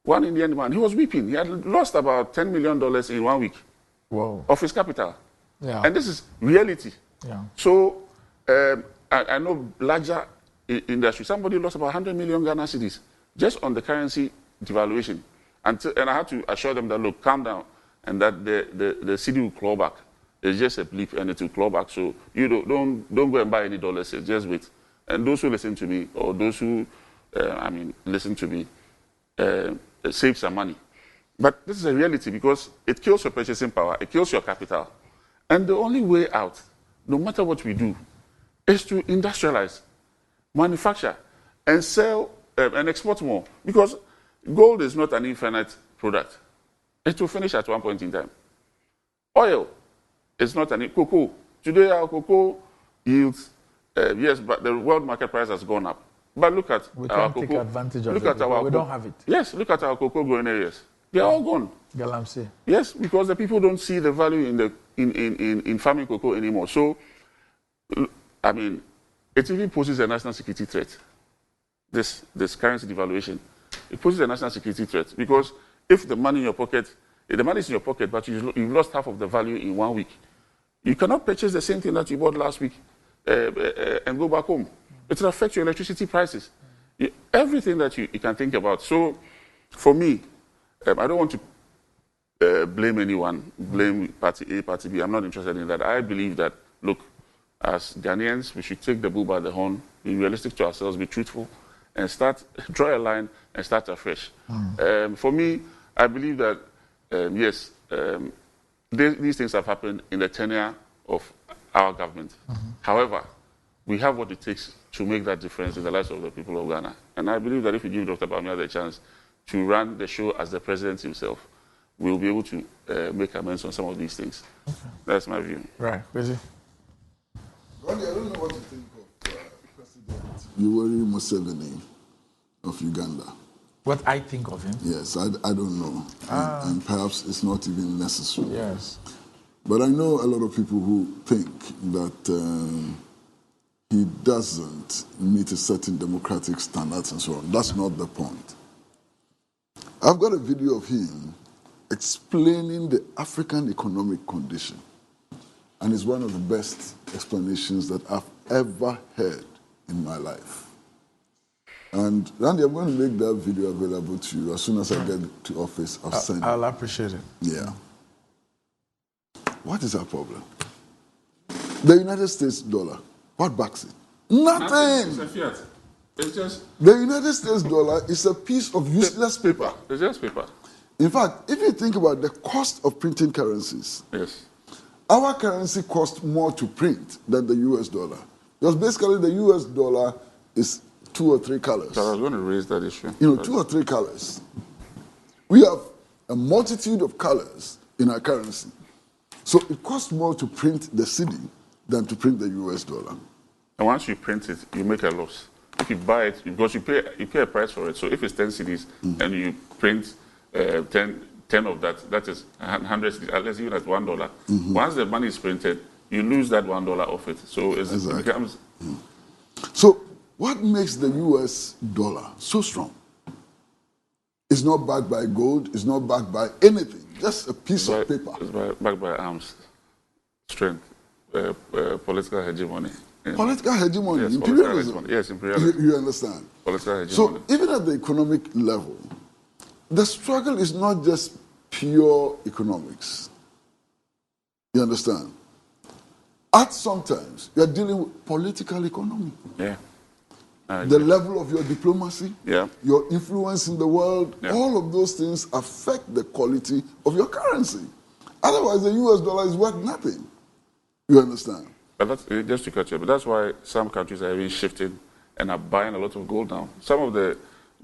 One Indian man, he was weeping. He had lost about $10 million in 1 week. Whoa. Of his capital. Yeah. And this is reality. Yeah. So I know larger industry. Somebody lost about 100 million Ghana cedis just on the currency devaluation. And I had to assure them that, look, calm down, and that the cedi will claw back. It's just a blip and it will claw back. So you don't go and buy any dollars. Just wait. And those who listen to me, or those who, listen to me, save some money. But this is a reality because it kills your purchasing power. It kills your capital. And the only way out, no matter what we do, is to industrialize, manufacture, and sell and export more. Because gold is not an infinite product. It will finish at one point in time. Oil is not an cocoa. Today our cocoa yields, yes, but the world market price has gone up. But look at our cocoa. We can take advantage of it. We don't have it. Yes, look at our cocoa growing areas. They are all gone. Galamsey. Yes, because the people don't see the value in farming cocoa anymore. So, I mean, it even poses a national security threat. This currency devaluation, it poses a national security threat because if the money in your pocket, the money is in your pocket, but you've lost half of the value in 1 week, you cannot purchase the same thing that you bought last week and go back home. It will affect your electricity prices, everything that you can think about. So, for me, I don't want to blame anyone, blame party A, party B. I'm not interested in that. I believe that, look, as Ghanaians, we should take the bull by the horn, be realistic to ourselves, be truthful, and draw a line and start afresh. For me, I believe that, yes, these things have happened in the tenure of our government. However, we have what it takes to make that difference in the lives of the people of Ghana. And I believe that if we give Dr. Bawumia the chance to run the show as the president himself, we'll be able to make amends on some of these things. Okay. That's my view. Right. Busy. Ronnie, I don't know what you think of President Yoweri Museveni of Uganda. What I think of him? Yes, I don't know. And perhaps it's not even necessary. Yes. But I know a lot of people who think that he doesn't meet a certain democratic standards and so on. That's not the point. I've got a video of him explaining the African economic condition. And it's one of the best explanations that I've ever heard in my life. And Randy, I'm going to make that video available to you as soon as I get to office. I'll appreciate it. Yeah. What is our problem? The United States dollar, what backs it? Nothing. It's a fiat. It's just... The United States dollar is a piece of useless paper. It's just paper. In fact, if you think about the cost of printing currencies, yes, our currency costs more to print than the US dollar. Because basically the US dollar is 2 or 3 colors. So I was going to raise that issue. 2 or 3 colors. We have a multitude of colors in our currency. So it costs more to print the cedi than to print the US dollar. And once you print it, you make a loss. If you buy it, because you pay a price for it. So if it's 10 cedis and you print 10 of that, that is 100 cedis, unless even at $1. Once the money is printed, you lose that $1 off it. So it becomes... So what makes the US dollar so strong? It's not backed by gold, it's not backed by anything, just a piece of paper. It's backed by arms, strength, political hegemony. Political hegemony, yes, imperialism. Yes, imperialism. You understand? Political hegemony. So even at the economic level, the struggle is not just pure economics. You understand? At sometimes, you are dealing with political economy. Yeah. The level of your diplomacy, yeah, your influence in the world, yeah, all of those things affect the quality of your currency. Otherwise, the US dollar is worth nothing. You understand? But that's, just to cut you, but that's why some countries are really shifting and are buying a lot of gold now. Some of the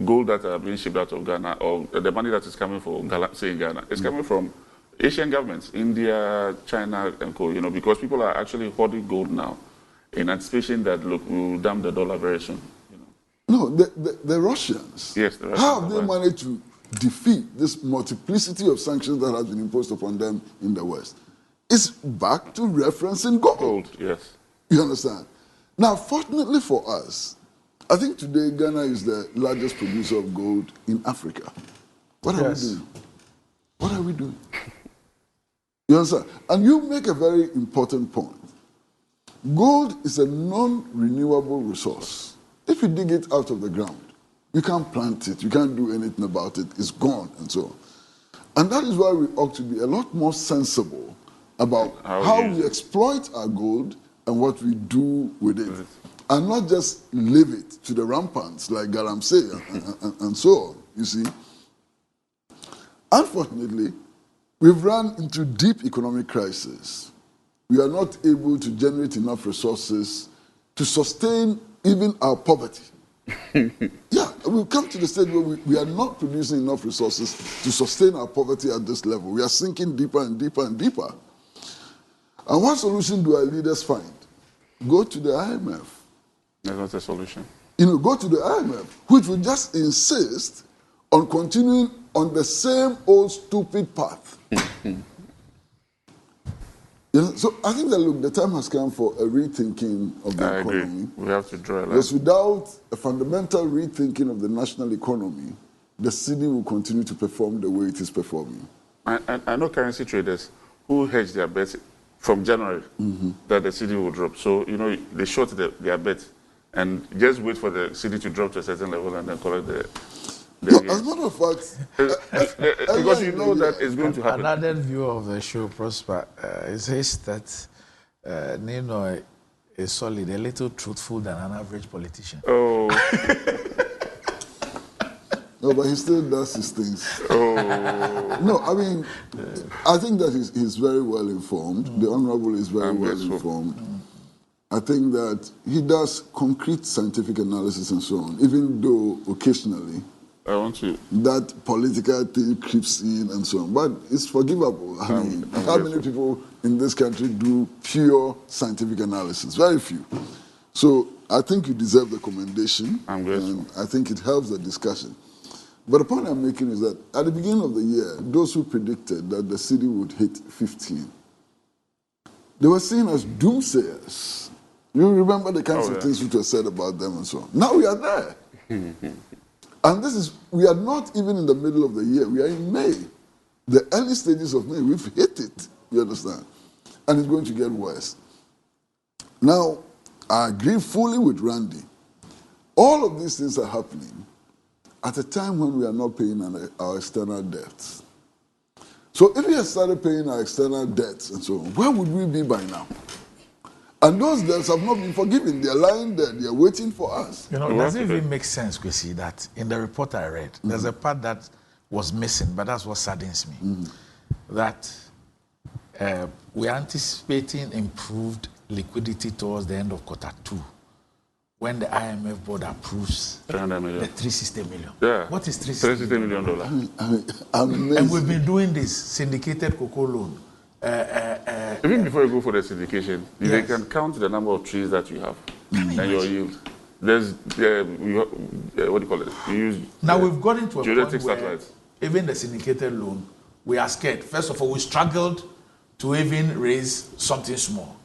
gold that are being shipped out of Ghana, or the money that is coming from, say in Ghana, is coming from Asian governments, India, China, and co. Because people are actually hoarding gold now in anticipation that, look, we will dump the dollar very soon. No, the Russians. Yes, the Russians. How have they managed to defeat this multiplicity of sanctions that has been imposed upon them in the West? It's back to referencing gold. Gold, yes. You understand? Now, fortunately for us, I think today Ghana is the largest producer of gold in Africa. What are we doing? What are we doing? You understand? And you make a very important point. Gold is a non-renewable resource. If you dig it out of the ground, you can't plant it, you can't do anything about it, it's gone and so on. And that is why we ought to be a lot more sensible about how we exploit our gold and what we do with it. And not just leave it to the rampants like Galamsey and so on, you see. Unfortunately, we've run into deep economic crisis. We are not able to generate enough resources to sustain even our poverty. Yeah, we've come to the stage where we are not producing enough resources to sustain our poverty at this level. We are sinking deeper and deeper and deeper. And what solution do our leaders find? Go to the IMF. That's not a solution. Go to the IMF, which will just insist on continuing on the same old stupid path. So I think that, look, the time has come for a rethinking of the economy. Agree. We have to draw a line. Because without a fundamental rethinking of the national economy, the cedi will continue to perform the way it is performing. I know currency traders who hedge their bets from January that the cedi will drop. So, they short their bet and just wait for the cedi to drop to a certain level and then collect the as a matter of fact, because you know that it's going to happen. Another view of the show, Prosper, it says that Nino is solid, a little truthful than an average politician. Oh. No, but he still does his things. Oh. No, I mean, I think that he's very well informed. The Honorable is very well informed. I think that he does concrete scientific analysis and so on, even though occasionally that political thing creeps in and so on. But it's forgivable. I mean, how many people in this country do pure scientific analysis? Very few. So I think you deserve the commendation. I'm grateful. And I think it helps the discussion. But the point I'm making is that at the beginning of the year, those who predicted that the cedi would hit 15, they were seen as doomsayers. You remember the kinds of things which were said about them and so on. Now we are there. And we are not even in the middle of the year. We are in May. the early stages of May, we've hit it, you understand? And it's going to get worse. Now, I agree fully with Randy. All of these things are happening at a time when we are not paying our external debts. So if we had started paying our external debts and so on, where would we be by now? And those debts have not been forgiven. They're lying there. They're waiting for us. You know, does it even make sense, Kwesi, that in the report I read, there's a part that was missing, but that's what saddens me. That we are anticipating improved liquidity towards the end of Q2 when the IMF board approves 300 million. the 360 million. Yeah. What is $360 million? And we've been doing this syndicated cocoa loan. Even before you go for the syndication, they can count the number of trees that you have and your yield. There's, what do you call it? You use, now we've got into a point where satellites. Even the syndicated loan, we are scared. First of all, we struggled to even raise something small.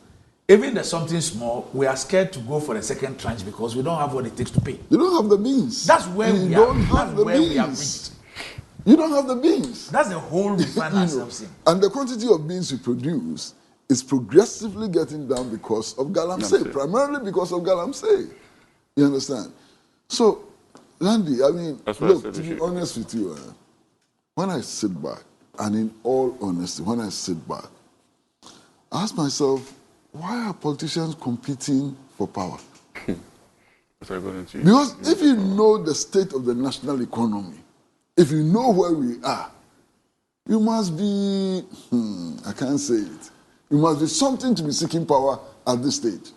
Even the something small, we are scared to go for the second tranche because we don't have what it takes to pay. You don't have the means. That's where we are. That's where we have reached. You don't have the beans. That's the whole we find ourselves in. And the quantity of beans we produce is progressively getting down because of galamsey, primarily because of galamsey. You understand? So, Randy, I mean, look, to be honest with you, when I sit back, and in all honesty, when I sit back, I ask myself, why are politicians competing for power? Because if you know the state of the national economy, if you know where we are, you must be, I can't say it, you must be something to be seeking power at this stage.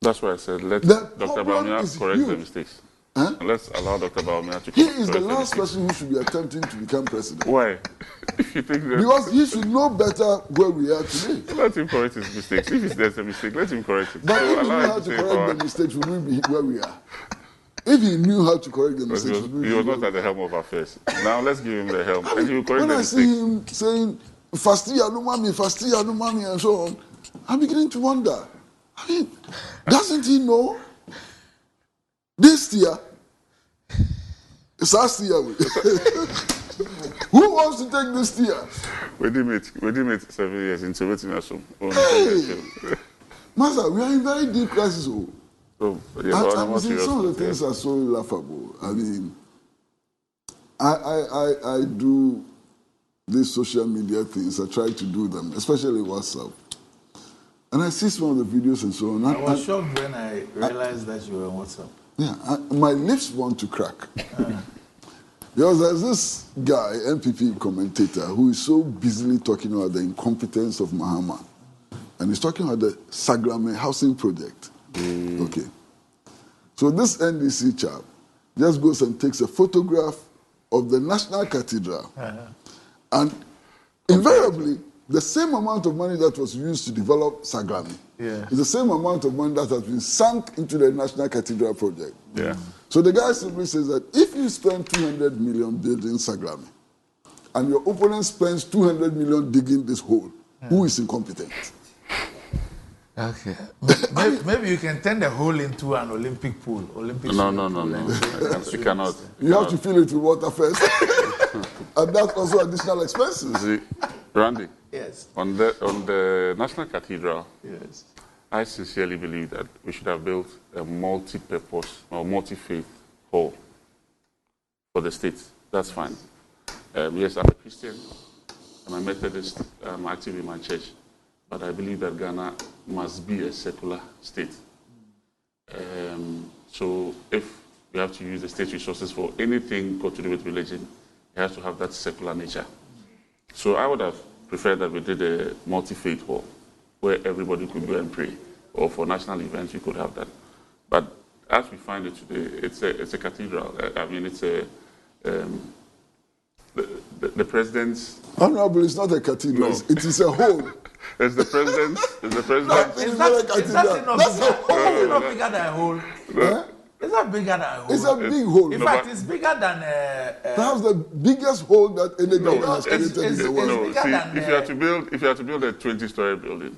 That's why I said, let Dr. Bawumia correct the mistakes. Huh? Let's allow Dr. Bawumia to correct the mistakes. He is the last person who should be attempting to become president. Why? If you think that because he should know better where we are today. Let him correct his mistakes. If there's a mistake, let him correct it. But if he knew how to correct the mistakes, would we be where we are? If he knew how to correct the mistakes, he was not at the helm of affairs. Now let's give him the helm, and he will correct the mistakes. When I see him saying, "Fasti Anumami," and so on, I'm beginning to wonder. I mean, doesn't he know this year? It's last year. Who wants to take this year? We did meet 7 years into waiting us. Master, we are in very deep crisis. So, I'm saying some of the things are so laughable. I mean, I do these social media things. I try to do them, especially WhatsApp. And I see some of the videos and so on. I was shocked when I realized that you were on WhatsApp. Yeah, my lips want to crack. Because there's this guy, MPP commentator, who is so busily talking about the incompetence of Mahama. And he's talking about the Saglame housing project. Okay. So this NDC chap just goes and takes a photograph of the National Cathedral. And invariably, the same amount of money that was used to develop Saglame is the same amount of money that has been sunk into the National Cathedral project. So the guy simply says that if you spend 200 million building Saglame, and your opponent spends 200 million digging this hole, who is incompetent? Okay. Maybe you can turn the hole into an Olympic pool. No. You cannot. You have to fill it with water first. And that's also additional expenses. See, Randy. Yes. On the National Cathedral, yes, I sincerely believe that we should have built a multi-purpose or multi-faith hall for the state. That's fine. Yes, I'm a Christian. I'm a Methodist. I'm active in my church. But I believe that Ghana must be a secular state. So if we have to use the state resources for anything got to do with religion, it has to have that secular nature. So I would have preferred that we did a multi-faith hall where everybody could go and pray. Or for national events, we could have that. But as we find it today, it's a cathedral. I mean, it's a... The president's... Honorable, it's not a cathedral. No. It is a hole. It's the president. It's the president. Is that not bigger than a hole? No. Is that bigger than a hole? It's a big hole. In fact, it's bigger than perhaps the biggest hole that any government has created in the world. No, see, if you have to build a 20-story building,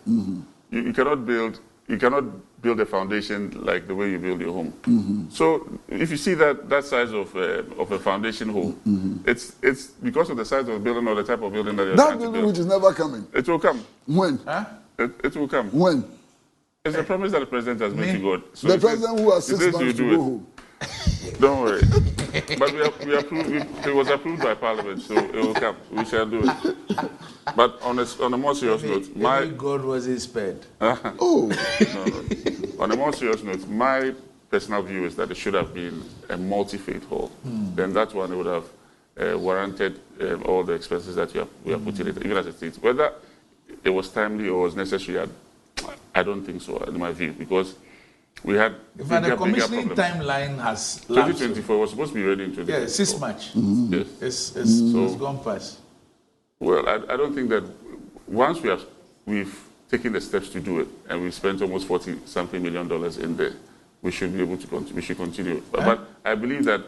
you cannot build you cannot build a foundation like the way you build your home. So if you see that size of a foundation hole, it's because of the size of the building or the type of building that you're trying to build. That building which is never coming. It will come. When? Huh? It will come. When? It's a promise that the president has made to God. So the president who has 6 months to go home. Don't worry. But we approved. It was approved by Parliament, so it will come. We shall do it. But on a more serious note, God wasn't spared. Oh. No. On a more serious note, my personal view is that it should have been a multi-faith hall. Then that one would have warranted all the expenses that we are putting in, even as a state. Whether it was timely or was necessary, I don't think so, in my view, because we had the commissioning timeline has 2024 was supposed to be ready in 2024. Yeah, 6 March. Yes. It's gone past. Well, I don't think that once we've taken the steps to do it and we've spent almost $40-something million in there, we should be able to continue. But I believe that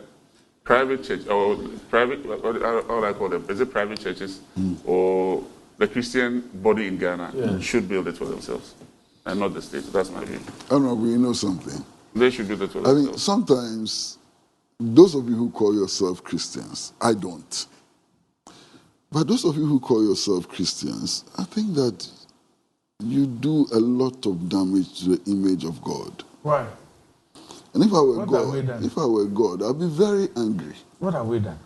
private church or private, what do I call them? Is it private churches or the Christian body in Ghana should build it for themselves and not the state. That's my view. Honorable, you know something? They should build it for themselves. I mean, sometimes those of you who call yourself Christians, I don't. But those of you who call yourself Christians, I think that you do a lot of damage to the image of God. Why? And if I were God, I'd be very angry. What have we done?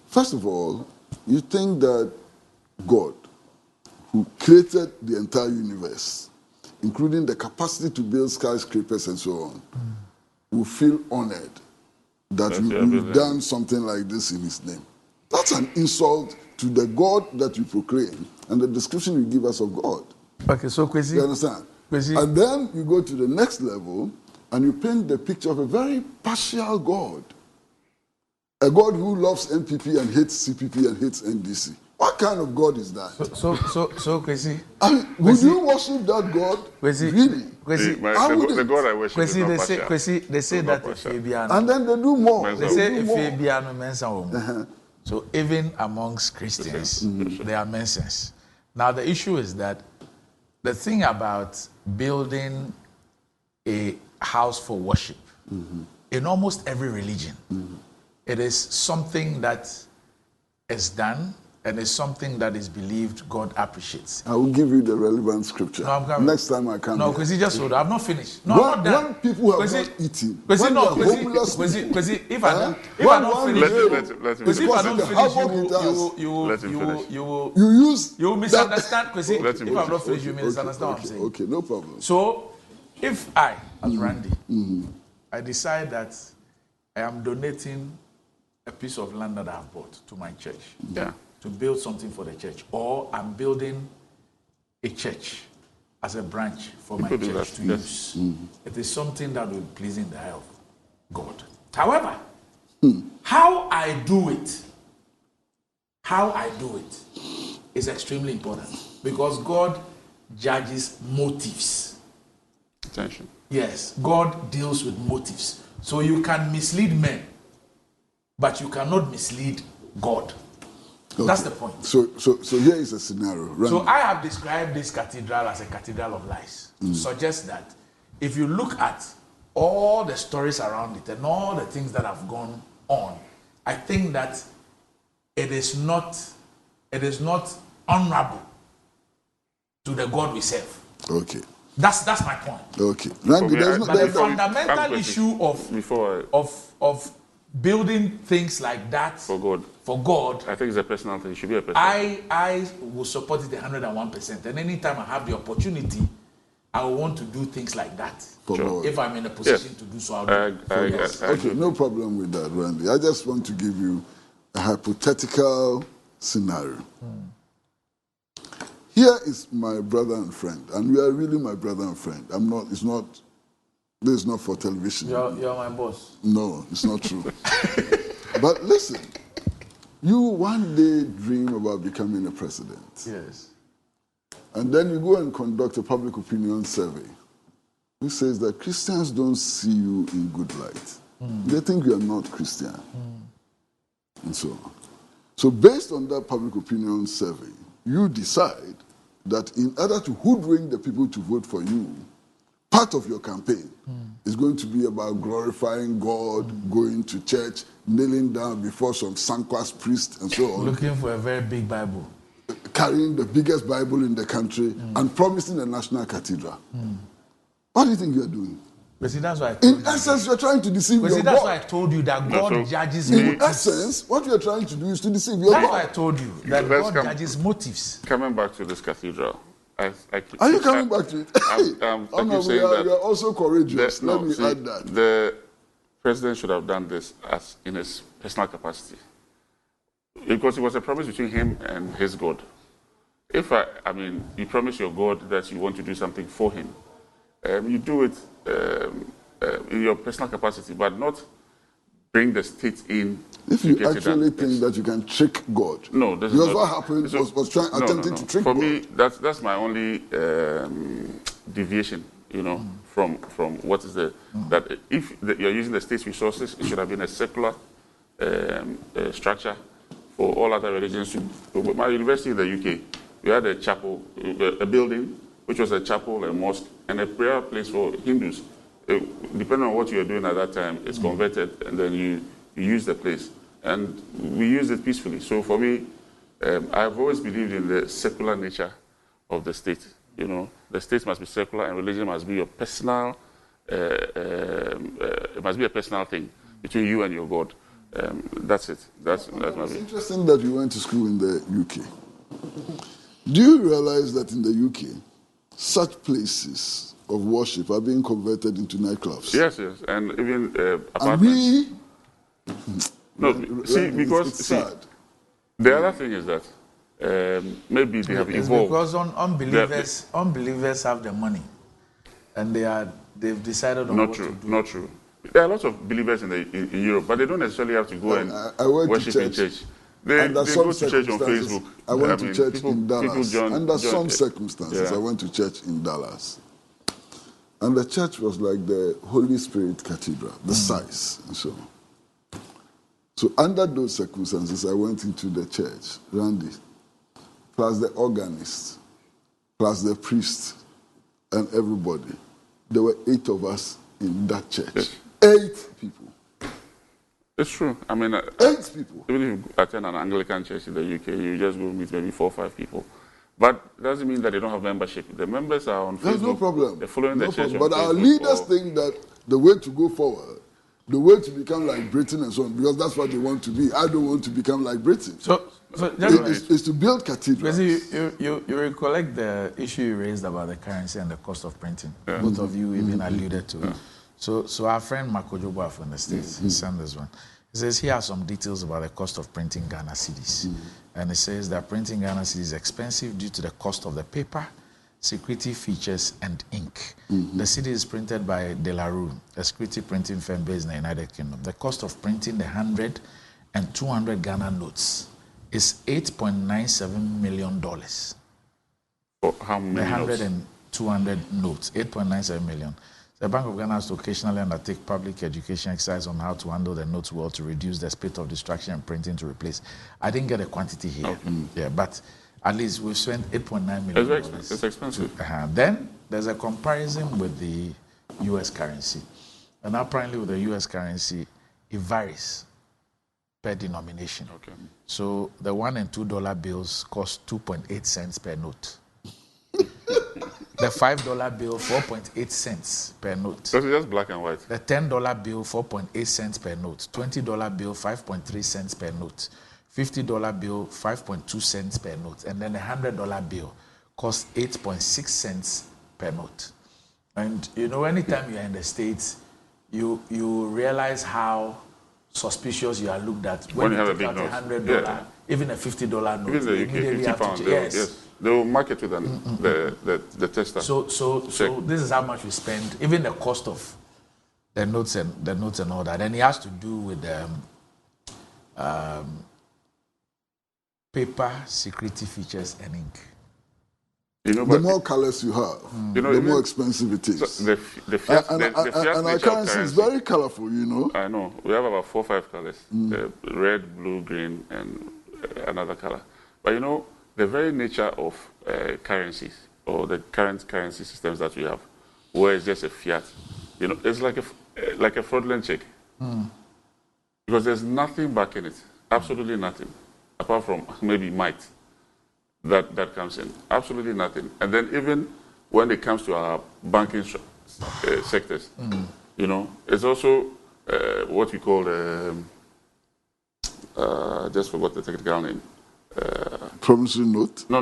First of all, you think that God, who created the entire universe, including the capacity to build skyscrapers and so on, will feel honored that you've done something like this in his name. That's an insult to the God that you proclaim and the description you give us of God. Okay, so Kwesi, you understand? Kwesi. And then you go to the next level and you paint the picture of a very partial God. A God who loves NPP and hates CPP and hates NDC. What kind of God is that? So Kwesi. Would you worship that God? Kwesi, really? Kwesi, the God I worship is not partial. Kwesi, they say that Fabiano. And then they do more. They say Fabiano mensa. So even amongst Christians, there are mentions. Now the issue is that the thing about building a house for worship in almost every religion, it is something that is done and it's something that is believed God appreciates. I will give you the relevant scripture. No, I'm coming. Next time I come. No, because he just hold. I've not finished. No, I'm not done. When people have not eaten, when they are homeless, if I don't finish, you will misunderstand. If I'm not finished, you misunderstand what I'm saying. Okay, no problem. So, if I, as Randy, I decide that I am donating a piece of land that I've bought to my church, to build something for the church, or I'm building a church as a branch for my church to use. It is something that will be pleasing the eye of God. However, how I do it is extremely important because God judges motives. Attention. Yes, God deals with motives. So you can mislead men, but you cannot mislead God. Okay. That's the point. So here is a scenario. Right? So I have described this cathedral as a cathedral of lies to suggest that if you look at all the stories around it and all the things that have gone on, I think that it is not honorable to the God we serve. Okay. That's my point. Okay. But the fundamental issue of building things like that for God, I think it's a personal thing. It should be a personal thing. I will support it 101%. And anytime I have the opportunity, I will want to do things like that. Sure. If I'm in a position to do so, I'll do it. Okay, no problem with that, Randy. I just want to give you a hypothetical scenario. Here is my brother and friend, and you are really my brother and friend. This is not for television. You're my boss. No, it's not true. But listen, you one day dream about becoming a president. Yes. And then you go and conduct a public opinion survey which says that Christians don't see you in good light. They think you are not Christian. And so on. So based on that public opinion survey, you decide that in order to hoodwink the people to vote for you, part of your campaign is going to be about glorifying God, going to church, kneeling down before some Sankwas priest and so on. Looking for a very big Bible. Carrying the biggest Bible in the country and promising a national cathedral. What do you think you're doing? But see, that's why I told in essence, you're trying to deceive your God. That's why I told you that God judges in motives. essence, what you're trying to do is to deceive your That's God. why I told you that God judges motives. Coming back to this cathedral. Are you coming back to it? We are also courageous. Let me add that. The president should have done this as in his personal capacity. Because it was a promise between him and his God. If you promise your God that you want to do something for him, you do it in your personal capacity, but not bring the state in. If you actually think that you can trick God, no, this because is what happened was attempting to trick God. For me, that's my only deviation. From what is that if you're using the state's resources, it should have been a secular structure for all other religions. My university in the UK, we had a chapel, a building which was a chapel, a mosque, and a prayer place for Hindus. Depending on what you were doing at that time, it's converted, and then you use the place. And we used it peacefully. So for me, I've always believed in the secular nature of the state. The state must be secular, and religion must be your personal. It must be a personal thing between you and your God. That's it. That's my view. It's interesting that you went to school in the UK. Do you realize that in the UK, such places of worship are being converted into nightclubs? Yes, and even apartments. It's sad. The other thing is that maybe they have evolved. Because unbelievers have the money, and they've decided on what to do. Not true. There are lots of believers in Europe, but they don't necessarily have to go and worship in church. They go to church on Facebook. I went to church in Dallas. Under some circumstances, I went to church in Dallas. And the church was like the Holy Spirit Cathedral, the size and so on. So under those circumstances, I went into the church, Randy, plus the organist, plus the priest, and everybody. There were 8 of us in that church. Yes. 8 people. It's true. 8 people. Even if you attend an Anglican church in the UK, you just go meet maybe 4 or 5 people. But it doesn't mean that they don't have membership. The members are on Facebook. There's no problem. They're following the church on But Facebook. Our leaders think that the way to go forward, the way to become like Britain and so on, because that's what they want to be. I don't want to become like Britain. So it's to build cathedrals. You recollect the issue you raised about the currency and the cost of printing. Yeah. Both of you even alluded to it. So our friend Makojoba from the States, he sent this one. He says, here are some details about the cost of printing Ghana cedis. And it says that printing Ghana cedis is expensive due to the cost of the paper, security features, and ink. The CD is printed by De La Rue, a security printing firm based in the United Kingdom. The cost of printing the 100 and 200 Ghana notes is $8.97 million. For how many? The 100 and 200 notes, 8.97 million. The Bank of Ghana has to occasionally undertake public education exercise on how to handle the notes well to reduce the spate of distraction and printing to replace. I didn't get a quantity here. Okay. Yeah, but at least we've spent $8.9 million. It's expensive. Then there's a comparison with the U.S. currency. And apparently with the U.S. currency, it varies per denomination. Okay. So the $1 and $2 bills cost 2.8 cents per note. The $5 bill, 4.8 cents per note. So it's just black and white. The $10 bill, 4.8 cents per note. $20 bill, 5.3 cents per note. $50 bill, 5.2 cents per note. And then the $100 bill costs 8.6 cents per note. And anytime you're in the States, you realize how suspicious you are looked at when you have a big note. $100, even a $50 note. Even the UK, £50. Yes. They will market with the tester. So this is how much we spend, even the cost of the notes and all that. And it has to do with the paper, security features, and ink. The more colors you have, the more expensive it is. So and our currency is very colorful, I know. We have about 4 or 5 colors. Red, blue, green, and another color. But the very nature of currencies, or the current currency systems that we have, where it's just a fiat. You know, it's like a fraudulent check. Because there's nothing backing it. Absolutely nothing. Apart from maybe might that comes in. Absolutely nothing. And then even when it comes to our banking sectors, you know, it's also what we call, just forgot the technical name. Promissory note? No.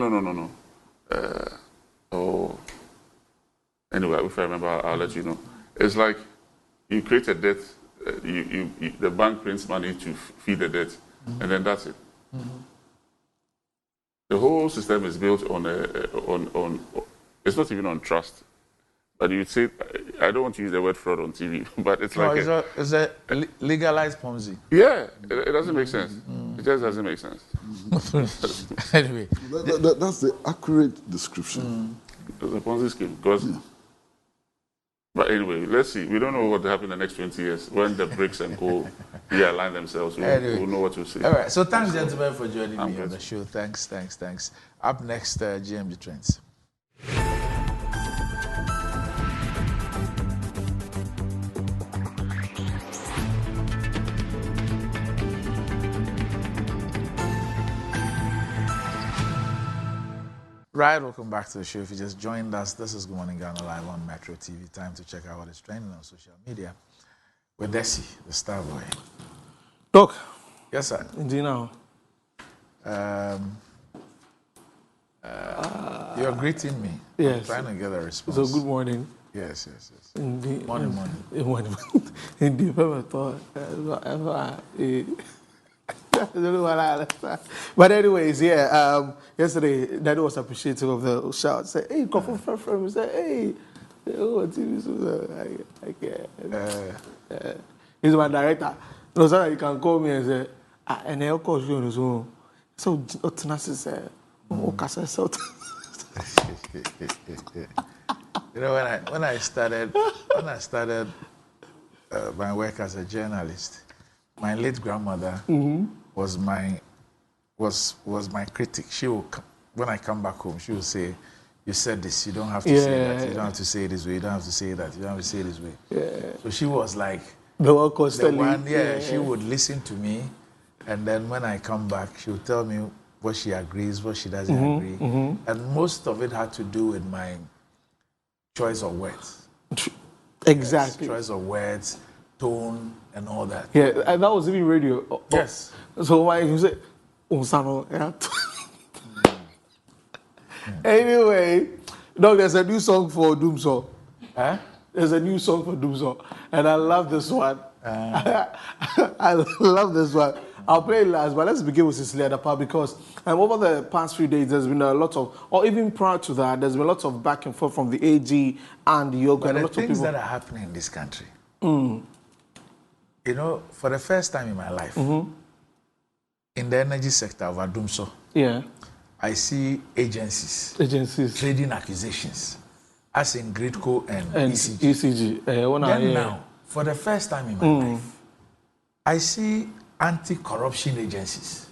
Anyway, if I remember, I'll let you know. It's like you create a debt, the bank prints money to feed the debt, and then that's it. The whole system is built on it's not even on trust. But you'd say, I don't want to use the word fraud on TV, but it's like it's a legalized Ponzi. Yeah, it doesn't make sense. It just doesn't make sense. Anyway, that's the accurate description. It's a Ponzi scheme. But anyway, let's see. We don't know what will happen in the next 20 years when the BRICS and co realign themselves. We'll know what to say. All right. So thanks, gentlemen, for joining me on the show. Thanks. Up next, GMG Trends. Right, welcome back to the show. If you just joined us, this is Good Morning Ghana Live on Metro TV. Time to check out what is trending on social media with Desi, the star boy. Doc. Yes, sir. Indeed now. You're greeting me. Yes. I'm trying to get a response. So good morning. Yes. Indeed. Morning. Indeed, I thought. I don't know what I understand. But anyways, yesterday, Daddy was appreciative of the shout. Say, hey, Kufuor from say, hey, oh, TV, he's my director. No, so you can call me and say, and I'll call you on his own. So, Otanasi said, oh, Casa. You know, when I started my work as a journalist, my late grandmother was my critic. She will, when I come back home, she will say, "You said this. You don't have to say that. You don't have to say it this way. You don't have to say that. You don't have to say it this way." Yeah. So she was like the one constantly. The one, she would listen to me, and then when I come back, she would tell me what she agrees, what she doesn't agree, and most of it had to do with my choice of words. Exactly. Yes, choice of words, tone, and all that. Yeah, and that was even radio. Yes. So why you say, Anyway, Doc, there's a new song for Doomsaw. Huh? There's a new song for Doomsaw, and I love this one. I love this one. I'll play it last, but let's begin with Cecilia Dapa because over the past few days, there's been a lot of, or even prior to that, there's been lots of back and forth from the AG and the Yoga. But and the a lot things of people that are happening in this country, you know, for the first time in my life, in the energy sector of Adumso, I see agencies trading accusations, as in Gridco and ECG. Then now, for the first time in my life, I see anti-corruption agencies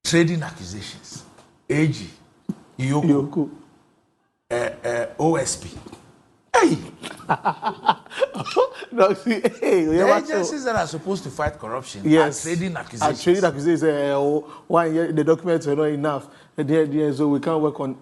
trading accusations. AG, Yoko. OSP. Hey! No, see, hey, the agencies that are supposed to fight corruption are trading accusations. Trading accusations. Why the documents are not enough. So we can't work on